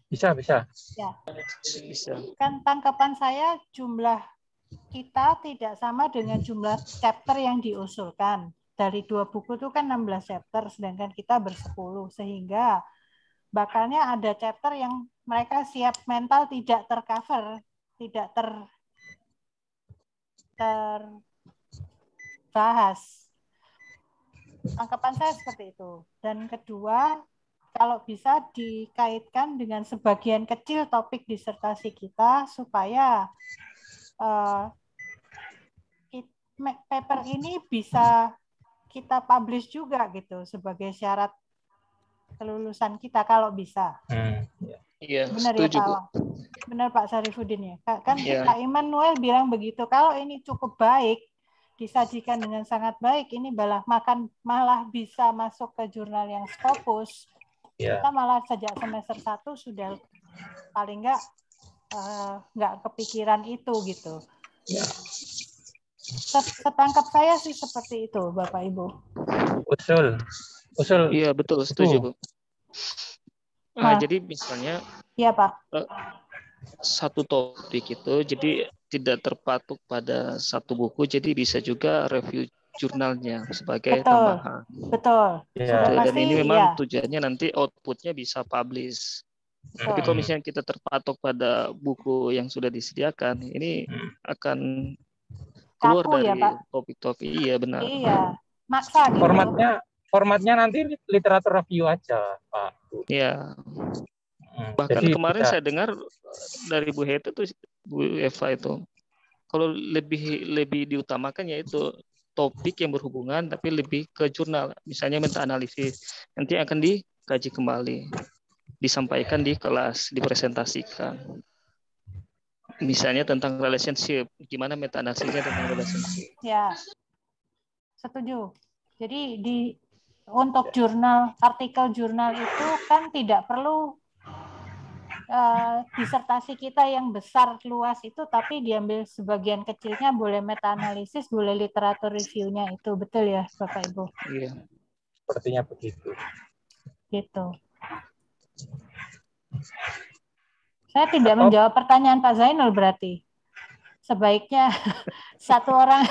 Bisa. Ya. Bisa. Kan tangkapan saya jumlah kita tidak sama dengan jumlah chapter yang diusulkan. Dari 2 buku itu kan 16 chapter, sedangkan kita ber-10. Sehingga bakalnya ada chapter yang mereka siap mental tidak tercover, tidak terbahas. Tangkapan saya seperti itu. Dan kedua, kalau bisa dikaitkan dengan sebagian kecil topik disertasi kita supaya paper ini bisa kita publish juga gitu sebagai syarat kelulusan kita kalau bisa. Iya, benar ya setuju, Pak Bu. Awang? Benar Pak Sarifudin ya. Kan Iya. Pak Immanuel bilang begitu. Kalau ini cukup baik, disajikan dengan sangat baik, ini malah bisa masuk ke jurnal yang Scopus. Ya. Kita malah sejak semester 1 sudah paling nggak kepikiran itu gitu. Ya. Setangkap saya sih seperti itu, Bapak Ibu. Usul. Iya, betul, setuju, Bu. Nah, jadi misalnya iya, Pak. satu topik itu jadi tidak terpatok pada satu buku, jadi bisa juga review jurnalnya sebagai tambahan. Betul. Ya. Dan pasti, ini memang tujuannya nanti outputnya bisa publish. Tapi kalau misalnya kita terpatok pada buku yang sudah disediakan, ini akan keluar kaku, dari ya, Pak? topik-topik. Iya, benar. Iya, maksa gitu. Formatnya nanti literatur review aja, Pak. Iya. Bahkan Jadi kemarin bisa. saya dengar dari Bu Heta tuh, Bu Eva itu, kalau lebih diutamakan yaitu topik yang berhubungan tapi lebih ke jurnal, misalnya meta analisis, nanti akan dikaji kembali, disampaikan di kelas, dipresentasikan. Misalnya tentang relationship, gimana meta analisisnya tentang relationship. Ya, setuju. Jadi untuk artikel jurnal itu kan tidak perlu disertasi kita yang besar luas itu, tapi diambil sebagian kecilnya, boleh meta analisis, boleh literatur reviewnya itu, betul ya Bapak Ibu? Iya. Sepertinya begitu. Gitu. Saya tidak menjawab pertanyaan Pak Zainul berarti. Sebaiknya 1 orang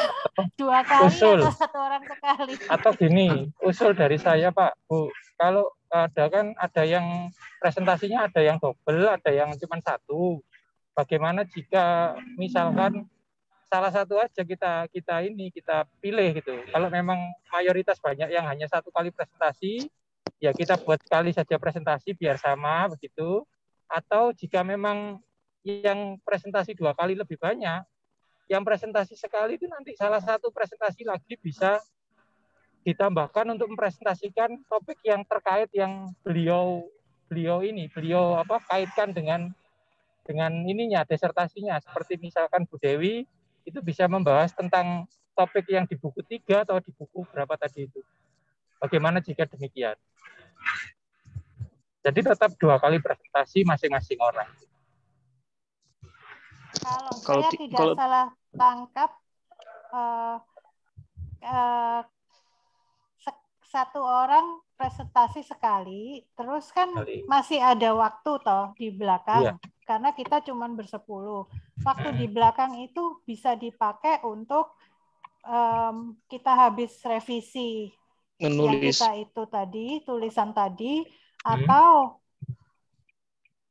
2 kali Usul. atau 1 orang sekali. Atau gini, usul dari saya Pak, Bu, kalau ada yang presentasinya ada yang double, ada yang cuma 1. Bagaimana jika misalkan salah satu aja kita pilih gitu. Kalau memang mayoritas banyak yang hanya 1 kali presentasi, ya kita buat sekali saja presentasi biar sama begitu. Atau jika memang yang presentasi 2 kali lebih banyak, yang presentasi sekali itu nanti salah satu presentasi lagi bisa ditambahkan untuk mempresentasikan topik yang terkait yang beliau beliau kaitkan dengan ininya disertasinya, seperti misalkan Bu Dewi itu bisa membahas tentang topik yang di buku 3 atau di buku berapa tadi itu. Bagaimana jika demikian? Jadi tetap 2 kali presentasi masing-masing orang. Kalau saya tidak salah tangkap, satu orang presentasi sekali, terus kan masih ada waktu toh di belakang, karena kita cuma bersepuluh. Waktu di belakang itu bisa dipakai untuk kita habis revisi yang kita itu tadi, tulisan tadi, atau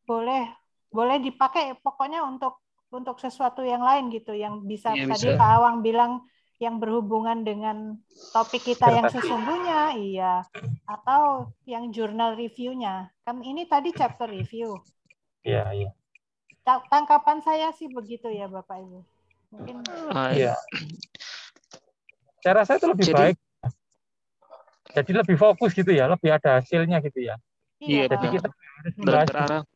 boleh dipakai pokoknya untuk sesuatu yang lain gitu, yang bisa tadi Pak Awang bilang yang berhubungan dengan topik kita yang sesungguhnya, iya, atau yang jurnal review-nya. Kan ini tadi chapter review. Iya. Tangkapan saya sih begitu ya Bapak Ibu. Mungkin. Iya. Saya rasa itu lebih baik. Jadi lebih fokus gitu ya, lebih ada hasilnya gitu ya. Iya. Jadi kita harus membahas.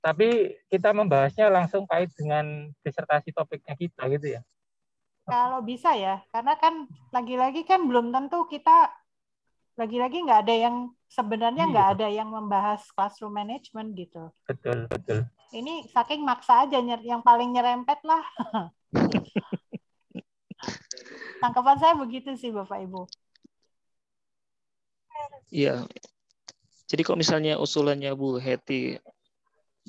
Tapi kita membahasnya langsung kait dengan disertasi topiknya kita gitu ya. Kalau bisa ya, karena kan lagi-lagi kan belum tentu kita lagi-lagi nggak ada yang sebenarnya nggak ada yang membahas classroom management gitu. Betul. Ini saking maksa aja yang paling nyerempet lah. Tangkapan saya begitu sih Bapak Ibu. Iya. Jadi kalau misalnya usulannya Bu Heti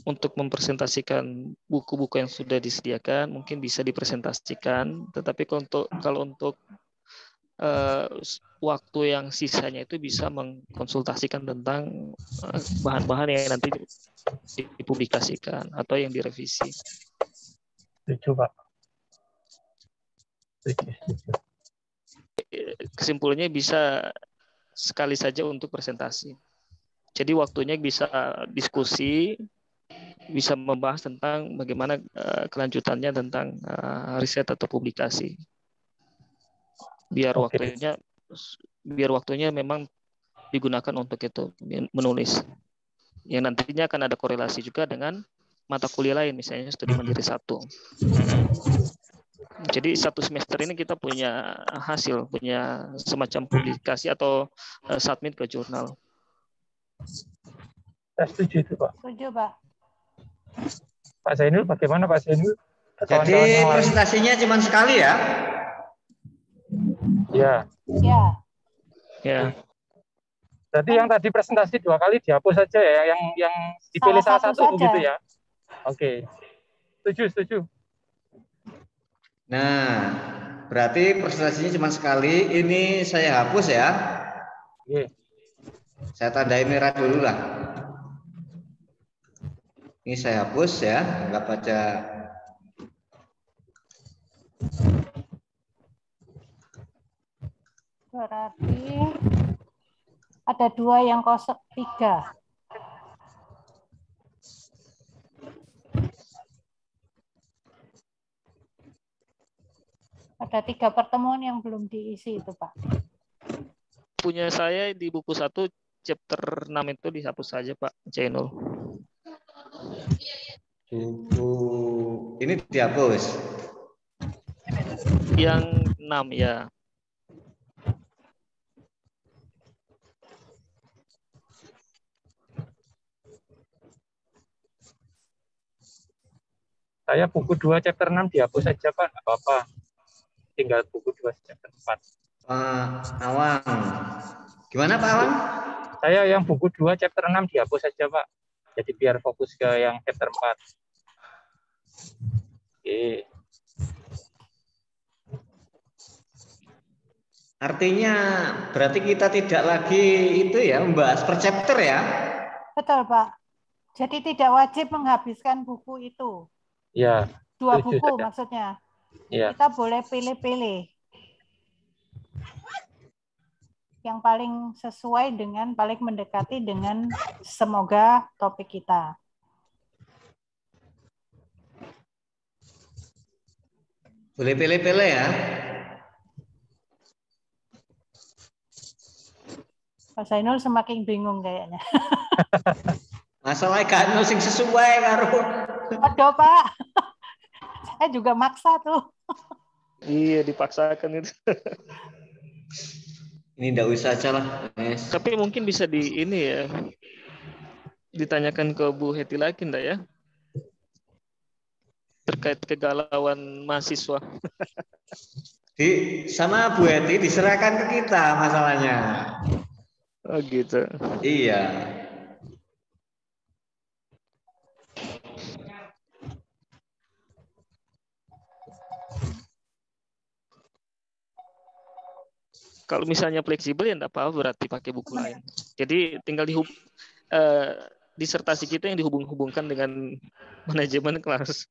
untuk mempresentasikan buku-buku yang sudah disediakan, mungkin bisa dipresentasikan. Tetapi kalau untuk waktu yang sisanya itu bisa mengkonsultasikan tentang bahan-bahan yang nanti dipublikasikan atau yang direvisi. Setuju, Pak. Kesimpulannya bisa sekali saja untuk presentasi. Jadi waktunya bisa diskusi, bisa membahas tentang bagaimana kelanjutannya tentang riset atau publikasi. Biar waktunya memang digunakan untuk itu, menulis. Yang nantinya akan ada korelasi juga dengan mata kuliah lain, misalnya studi mandiri 1. Jadi 1 semester ini kita punya hasil, punya semacam publikasi atau submit ke jurnal. Saya setuju itu, Pak. Setuju, Pak. Pak Zainul, bagaimana Pak Zainul? Jadi presentasinya cuma sekali ya? Ya. Jadi yang tadi presentasi 2 kali dihapus saja ya, yang dipilih salah satu begitu ya. Oke. Setuju. Nah, berarti presentasinya cuma sekali. Ini saya hapus ya. Saya tandai merah dulu lah. Ini saya hapus ya, anggap aja. Berarti ada 2 yang kosong, 3. Ada 3 pertemuan yang belum diisi itu, Pak. Punya saya di buku 1 chapter 6 itu dihapus saja, Pak Zainul. Buku ini dihapus. Yang 6 ya. Saya buku 2 chapter 6 dihapus saja, Pak. Nggak apa-apa. Tinggal buku 2 chapter 4. Pak Awang. Gimana Pak Awang? Saya yang buku 2 chapter 6 dihapus saja, Pak. Jadi biar fokus ke yang chapter 4. Oke. Artinya berarti kita tidak lagi itu ya membahas per chapter ya? Betul, Pak. Jadi tidak wajib menghabiskan buku itu. Ya. 2 buku maksudnya. Ya. Kita boleh pilih-pilih. Yang paling sesuai dengan, paling mendekati dengan semoga topik kita. Boleh pilih-pilih ya. Pak Zainul semakin bingung kayaknya. Masalahnya kan sing sesuai karo. Aduh, Pak. Saya juga maksa tuh. Iya, dipaksakan itu. Ini enggak usah aja lah. Yes. Tapi mungkin bisa di ini ya. Ditanyakan ke Bu Heti lagi enggak ya? Terkait kegalauan mahasiswa. Sama Bu Heti diserahkan ke kita masalahnya. Oh gitu. Iya. Kalau misalnya fleksibel ya enggak apa-apa, berarti pakai buku lain. Jadi tinggal disertasi kita yang dihubung-hubungkan dengan manajemen kelas.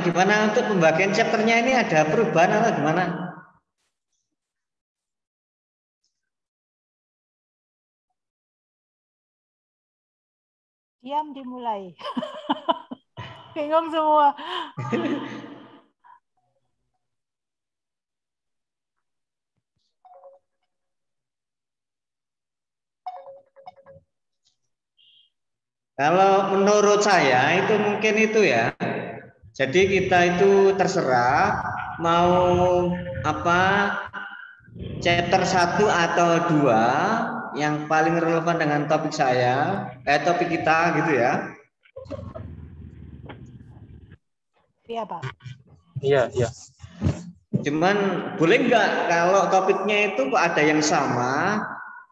Gimana untuk pembagian chapternya ini ada perubahan atau gimana? Diam dimulai. Bingung semua. Kalau menurut saya itu mungkin itu ya. Jadi kita itu terserah mau apa chapter 1 atau 2 yang paling relevan dengan topik topik kita gitu ya. Iya, Pak. Iya. Cuman boleh nggak kalau topiknya itu kok ada yang sama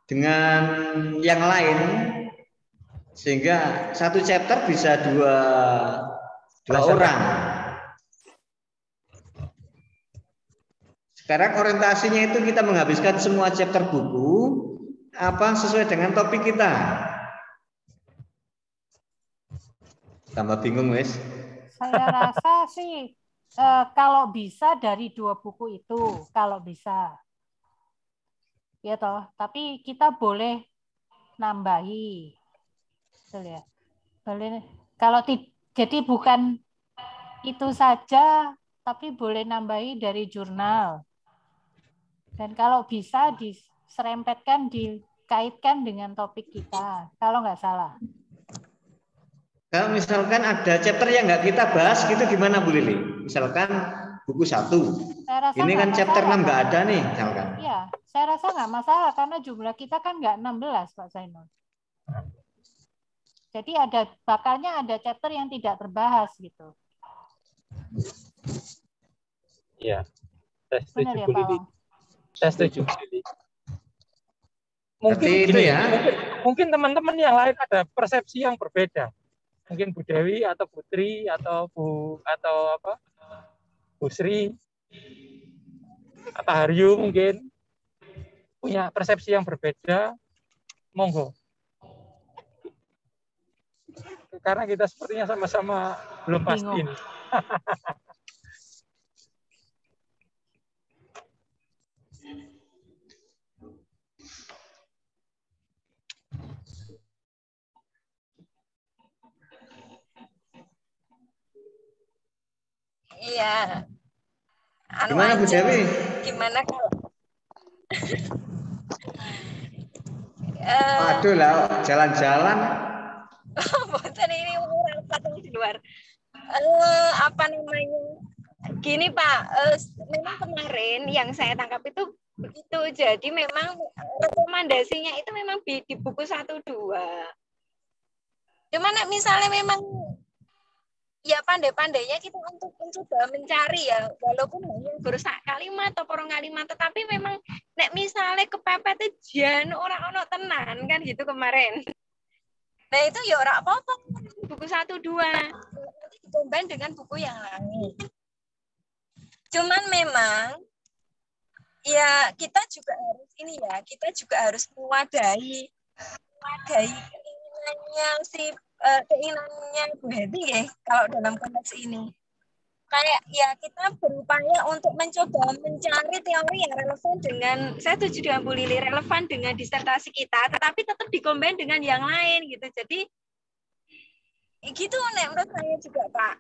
dengan yang lain sehingga satu chapter bisa dua orang. Sekarang orientasinya itu kita menghabiskan semua chapter buku sesuai dengan topik kita. Tambah bingung, wes. Saya rasa sih kalau bisa dari 2 buku itu, kalau bisa. Ya toh, tapi kita boleh nambahi. Betul ya. Boleh kalau jadi bukan itu saja, tapi boleh nambahi dari jurnal. Dan kalau bisa diserempetkan, dikaitkan dengan topik kita, kalau nggak salah. Kalau misalkan ada chapter yang nggak kita bahas, gitu gimana Bu Lili? Misalkan buku 1. Ini kan chapter 6 nggak ada nih, misalkan. Iya, saya rasa nggak masalah karena jumlah kita kan nggak 16, Pak Zainul. Jadi bakalnya ada chapter yang tidak terbahas gitu. Iya. Saya setuju, Benar ya, Bu Pak Lili. Wang? Saya setuju, Bu Lili. Mungkin itu ya. Mungkin teman-teman yang lain ada persepsi yang berbeda. Mungkin Bu Dewi atau Putri atau Bu Sri atau Haryu mungkin punya persepsi yang berbeda. Monggo. Karena kita sepertinya sama-sama belum pasti ini. Iya. Gimana Bu Dewi? Gimana kalau Aduh lah, jalan-jalan. Bosan ini rapat di luar. Apa namanya? Gini Pak, memang kemarin yang saya tangkap itu begitu. Jadi memang rekomendasinya itu memang di buku 1-2. Cuman misalnya memang ya pandai-pandainya kita untuk mencoba mencari ya, walaupun hanya berusaha kalimat atau porong kalimat, tetapi memang nek misalnya kepepet jan orang-orang tenan kan gitu kemarin. Nah itu ya orang apa-apa buku 1-2 dicobain dengan buku yang lain. Cuman memang ya kita juga harus mewadahi menghargai keinginannya Bu Heti ya, kalau dalam konteks ini. Kayak ya kita berupaya untuk mencoba mencari teori yang relevan dengan, saya setuju dengan Bu Lili, relevan dengan disertasi kita, tetapi tetap dikombin dengan yang lain gitu. Jadi gitu menurut saya juga Pak.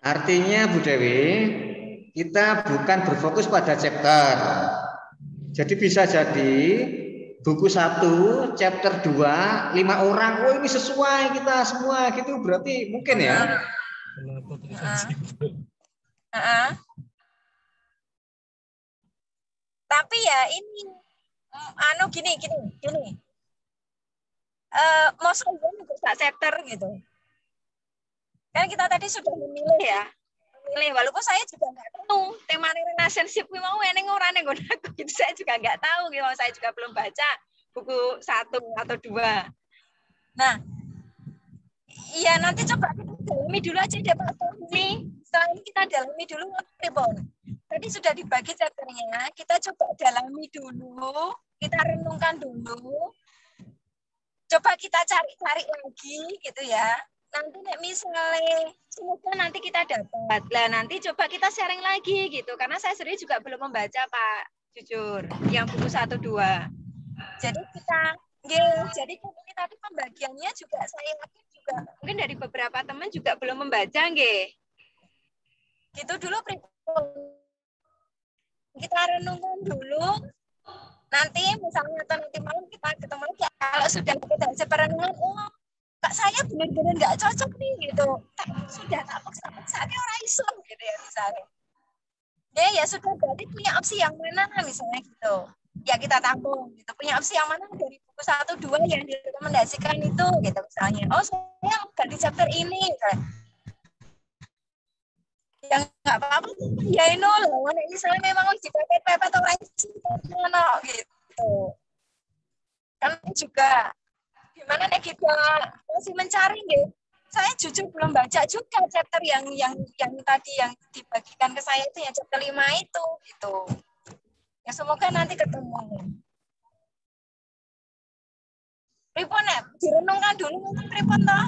Artinya Bu Dewi, kita bukan berfokus pada chapter. Jadi bisa jadi buku 1, chapter 2, 5 orang, oh ini sesuai kita semua gitu, berarti mungkin ya. Tapi ya ini gini. Mau sombong untuk chapter gitu. Kan kita tadi sudah memilih ya. Walaupun saya juga nggak tahu tema relationship mau eneng orang yang aku gitu, saya juga nggak tahu gitu. Saya juga belum baca buku 1 atau 2. Nah, iya nanti coba kita dalami dulu aja deh Pak Tony. Setelah ini kita dalami dulu Ribon. Tadi sudah dibagi chapternya, kita coba dalami dulu, kita renungkan dulu. Coba kita cari lagi gitu ya. Nanti misalnya semoga nanti kita dapat. Lah nanti coba kita sharing lagi gitu. Karena saya sendiri juga belum membaca Pak, jujur, yang buku 1, 2. Jadi jadi ini tadi pembagiannya juga saya yakin juga mungkin dari beberapa teman juga belum membaca nggih. Gitu dulu kita renungkan dulu. Nanti misalnya atau nanti malam kita ketemu lagi. Kalau sudah kita seperenungan, Kak saya benar-benar nggak cocok nih gitu. Sudah tak paksa orang iso gitu ya misalnya. Ya sudah, berarti punya opsi yang mana misalnya gitu. Ya kita tampung gitu. Punya opsi yang mana dari buku 1, 2 yang direkomendasikan itu gitu misalnya. Oh saya ganti chapter ini gitu. Yang nggak apa-apa ya ini loh. Misalnya memang dipepet-pepet orang gitu. Kan juga gimana nih kita masih mencari nih. Saya jujur belum baca juga chapter yang tadi yang dibagikan ke saya itu yang chapter 5 itu gitu. Ya semoga nanti ketemu. Pripon ya, direnungkan dulu mungkin Pripon toh.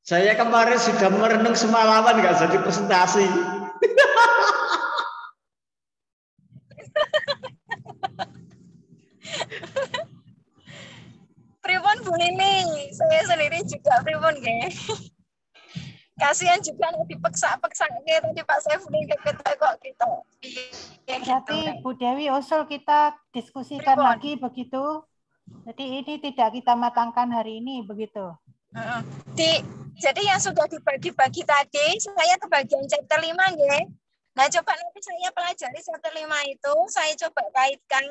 Saya kemarin sudah merenung semalaman nggak jadi presentasi. Pripon Bu Lili, saya sendiri juga Pripon guys. Kasihan juga dipaksa-paksa tadi Pak Saifudin kata kok gitu. Berarti Bu Dewi usul kita diskusikan lagi begitu. Jadi ini tidak kita matangkan hari ini begitu. Jadi yang sudah dibagi-bagi tadi, saya kebagian chapter 5 nggih. Nah, coba nanti saya pelajari chapter 5 itu, saya coba kaitkan,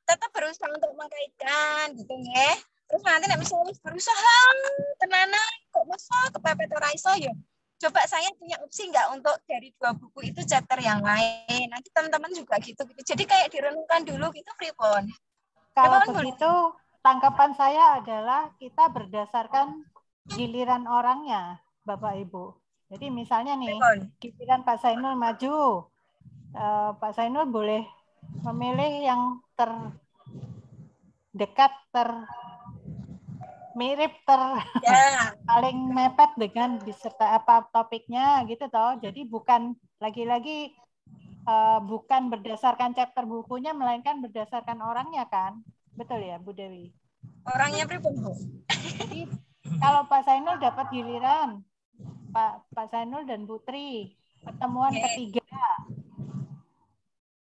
tetap berusaha untuk mengkaitkan gitu nggih. Terus nanti misalnya berusaha tenanan kok masa kepepet ora iso ya. Coba saya punya opsi enggak untuk dari 2 buku itu chapter yang lain. Nanti teman-teman juga gitu. Jadi kayak direnungkan dulu gitu Pripon. Kalau begitu tanggapan saya adalah kita berdasarkan giliran orangnya, Bapak Ibu. Jadi misalnya nih, giliran Pak Zainul maju, Pak Zainul boleh memilih yang terdekat, mirip, paling mepet dengan beserta apa topiknya gitu toh. Jadi bukan lagi-lagi bukan berdasarkan chapter bukunya, melainkan berdasarkan orangnya kan, betul ya Bu Dewi? Orangnya pripun Bu? Jadi kalau Pak Zainul dapat giliran, Pak Zainul dan Putri pertemuan ketiga,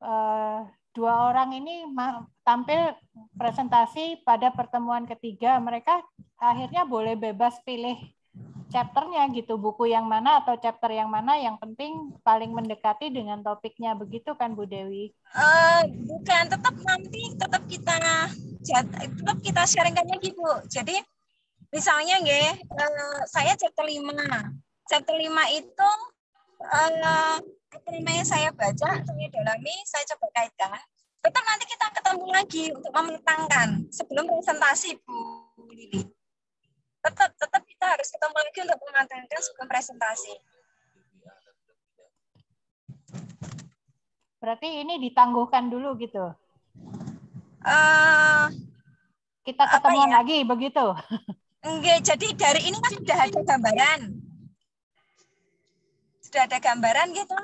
2 orang ini tampil presentasi pada pertemuan ketiga, mereka akhirnya boleh bebas pilih chapternya gitu, buku yang mana atau chapter yang mana, yang penting paling mendekati dengan topiknya, begitu kan Bu Dewi? Bukan, tetap kita sharingkan lagi Bu. Jadi misalnya saya chapter 5. Chapter 5 itu saya baca, saya dalami, saya coba kaitkan. Tetap nanti kita ketemu lagi untuk mematangkan sebelum presentasi Bu Lili. Tetap kita harus ketemu lagi untuk mematangkan sebelum presentasi. Berarti ini ditangguhkan dulu gitu. Kita Apa ketemuan ya? lagi begitu. Enggak, jadi dari ini kan sudah ada gambaran. Sudah ada gambaran gitu.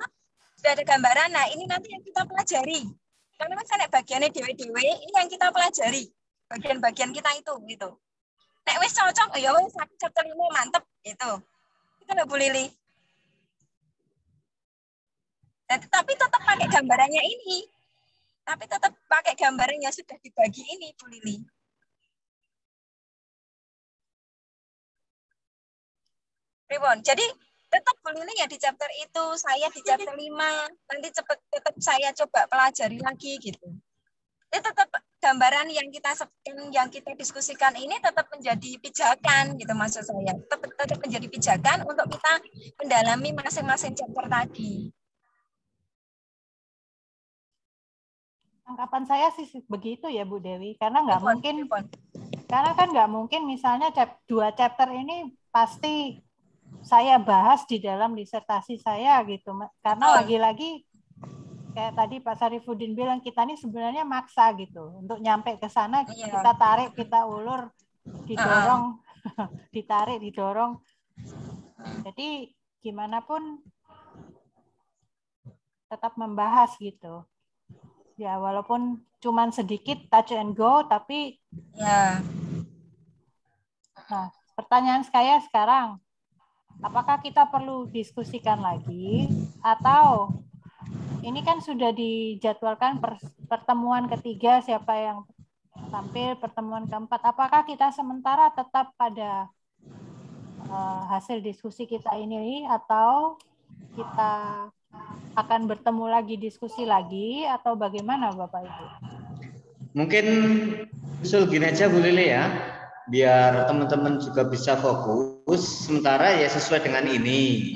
Sudah ada gambaran. Nah, ini nanti yang kita pelajari. Karena kan saya bagiannya dewe-dewe, ini yang kita pelajari. Bagian-bagian kita itu gitu. Nek wis cocok, ya wis chapter 5 mantep gitu. Itu loh Bu Lili. Nah, tapi tetap pakai gambarannya ini. Tapi tetap pakai gambarannya sudah dibagi ini Bu Lili. Ribon. Jadi tetap Bu Lili ya di chapter itu, saya di chapter 5. Nanti tetap saya coba pelajari lagi gitu. Itu tetap gambaran yang kita diskusikan ini tetap menjadi pijakan gitu maksud saya. Tetap menjadi pijakan untuk kita mendalami masing-masing chapter tadi. Anggapan saya sih begitu ya Bu Dewi, karena nggak mungkin, karena kan nggak mungkin misalnya 2 chapter ini pasti saya bahas di dalam disertasi saya gitu, karena lagi-lagi kayak tadi Pak Sarifudin bilang, kita ini sebenarnya maksa gitu untuk nyampe ke sana, kita tarik, kita ulur, didorong, ditarik, didorong. Jadi gimana pun tetap membahas gitu. Ya walaupun cuman sedikit touch and go, tapi ya. Nah, pertanyaan saya sekarang, apakah kita perlu diskusikan lagi atau ini kan sudah dijadwalkan pertemuan ketiga, siapa yang tampil, pertemuan keempat, apakah kita sementara tetap pada hasil diskusi kita ini atau kita akan bertemu lagi, diskusi lagi, atau bagaimana Bapak Ibu? Mungkin usul gini aja Bu Lili ya, biar teman-teman juga bisa fokus, sementara ya sesuai dengan ini.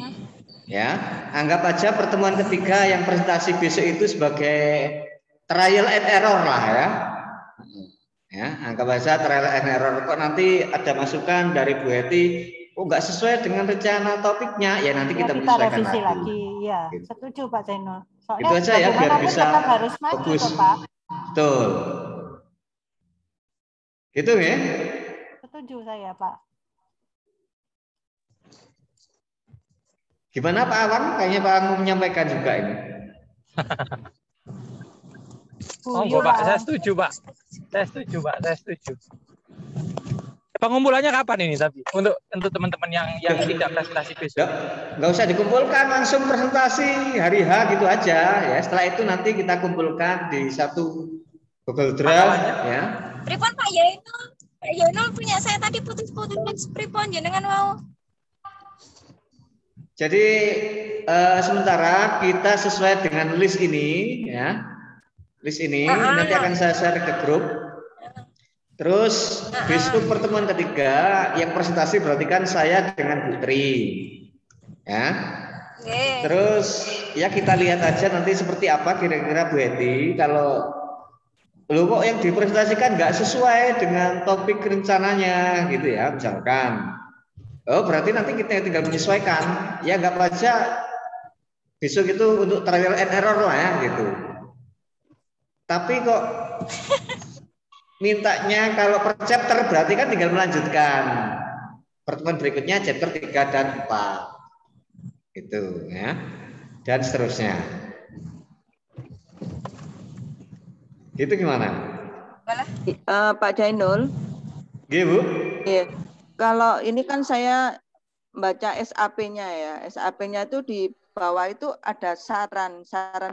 Ya, anggap aja pertemuan ketiga yang presentasi besok itu sebagai trial and error lah ya. Ya, anggap aja trial and error. Kok nanti ada masukan dari Bu Heti, oh nggak sesuai dengan rencana topiknya, ya nanti kita menyesuaikan revisi lagi. Ya, gitu. Setuju Pak Zainul. Soalnya itu aja ya biar bisa tetap harus maju, fokus. Pak. Betul. Gitu ya? Setuju saya, Pak. Gimana Pak Awan? Kayaknya Pak Awan mau menyampaikan juga ini. Oh, Pak, saya setuju, Pak. Saya setuju, Pak. Saya setuju. Pengumpulannya kapan ini tapi untuk teman-teman yang tidak presentasi besok? Nggak usah dikumpulkan, langsung presentasi hari H gitu aja ya. Setelah itu nanti kita kumpulkan di satu Google Drive ya. Pripon Pak Yainul? Pak Yainul punya saya tadi putus-putus. Pripon jenengan mau? Jadi sementara kita sesuai dengan list ini ya. List ini nanti akan saya share ke grup. Terus besok pertemuan ketiga yang presentasi berarti kan saya dengan Putri. Ya. Terus ya kita lihat aja nanti seperti apa kira-kira Bu Heti kalau kok yang dipresentasikan nggak sesuai dengan topik rencananya gitu ya misalkan. Oh berarti nanti kita tinggal menyesuaikan. Ya nggak baca besok itu untuk trial and error lah ya gitu. Tapi kok mintanya kalau per chapter berarti kan tinggal melanjutkan pertemuan berikutnya chapter 3 dan 4 gitu ya dan seterusnya itu gimana Pak Jainul? Iya Bu. Iya. Kalau ini kan saya baca SAP-nya ya, SAP-nya itu di bawah itu ada saran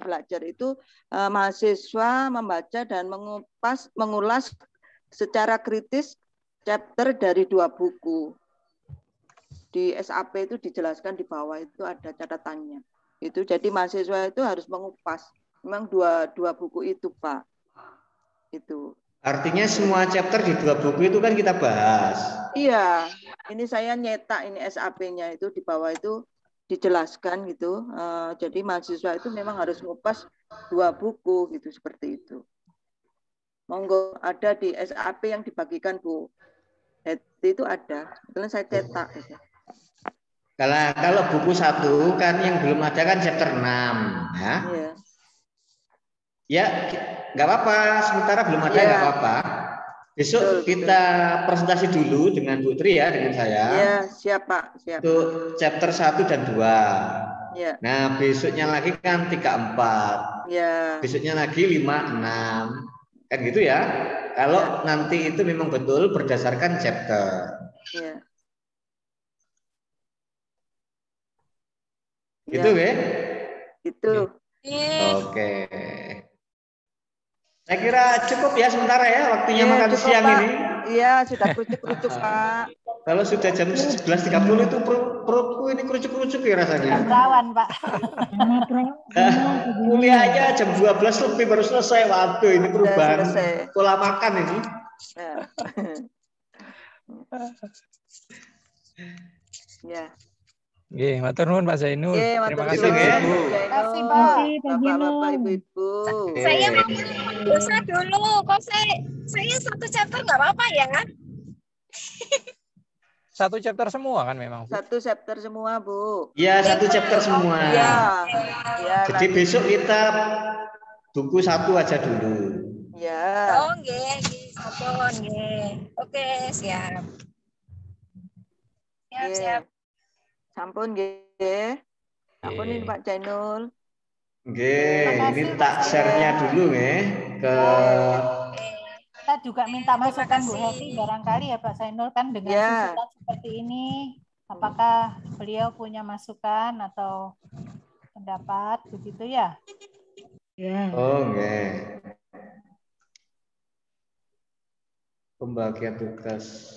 belajar itu mahasiswa membaca dan mengulas secara kritis chapter dari 2 buku. Di SAP itu dijelaskan di bawah itu ada catatannya. Itu jadi mahasiswa itu harus mengupas memang dua buku itu, Pak. Itu. Artinya semua chapter di 2 buku itu kan kita bahas. Iya, ini saya nyetak ini SAP-nya itu di bawah itu dijelaskan gitu. Jadi mahasiswa itu memang harus ngupas 2 buku gitu seperti itu. Monggo ada di SAP yang dibagikan Bu Heti itu ada. Kebetulan saya cetak. Gitu. Kalau buku 1 kan yang belum ada kan chapter 6 ya. Iya. Ya, nggak apa-apa. Sementara belum ada nggak apa-apa. Besok kita presentasi dulu dengan Bu Tri ya, dengan saya. Ya, siap Pak. Siap. Untuk chapter 1 dan 2. Ya. Nah, besoknya lagi kan 3, 4. Ya. Besoknya lagi 5, 6. Kan gitu ya. Kalau nanti itu memang betul berdasarkan chapter. Ya. Gitu ya? Gitu. Oke. Saya kira cukup ya sementara ya waktunya makan cukup, siang Pak. ini. Iya, sudah kerucuk-kerucuk Pak. Kalau sudah jam 11.30 itu perutku ini kerucuk-kerucuk ya rasanya. Perawan, Pak. Kuliahnya jam 12 lebih baru selesai. Waduh, ini perubahan pola makan ini. Ya. Nggih, matur nuwun Pak Zainul. Terima kasih Bu. Terima kasih, Pak. Bapak-bapak, Ibu-ibu. Saya mau dosa dulu. Kok saya satu chapter nggak apa-apa ya? Satu chapter semua kan memang, Bu? Satu chapter semua, Bu. Iya, satu chapter semua. Iya. Jadi besok kita buku 1 aja dulu. Ya. Oh, nggih, sampun nggih. Oke, siap. Siap. Sampun nggih. Sampunin Pak Zainul. Nggih, minta share-nya dulu nggih ke kita juga minta masukan Bu Hevi barangkali ya Pak Zainul kan dengan susunan seperti ini. Apakah beliau punya masukan atau pendapat begitu ya? Oh, nggih. Pembagian tugas.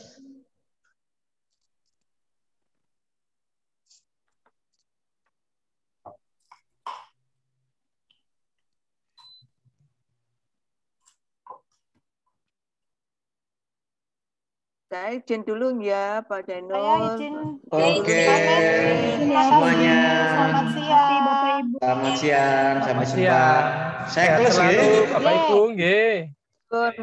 Saya izin dulu ya Pak Zainul. Saya izin. Oke. Semuanya. Selamat siang. Selamat siang. Sampai jumpa. Saya Sehat close selalu, ya. Bapak Ibu, nggih. Good.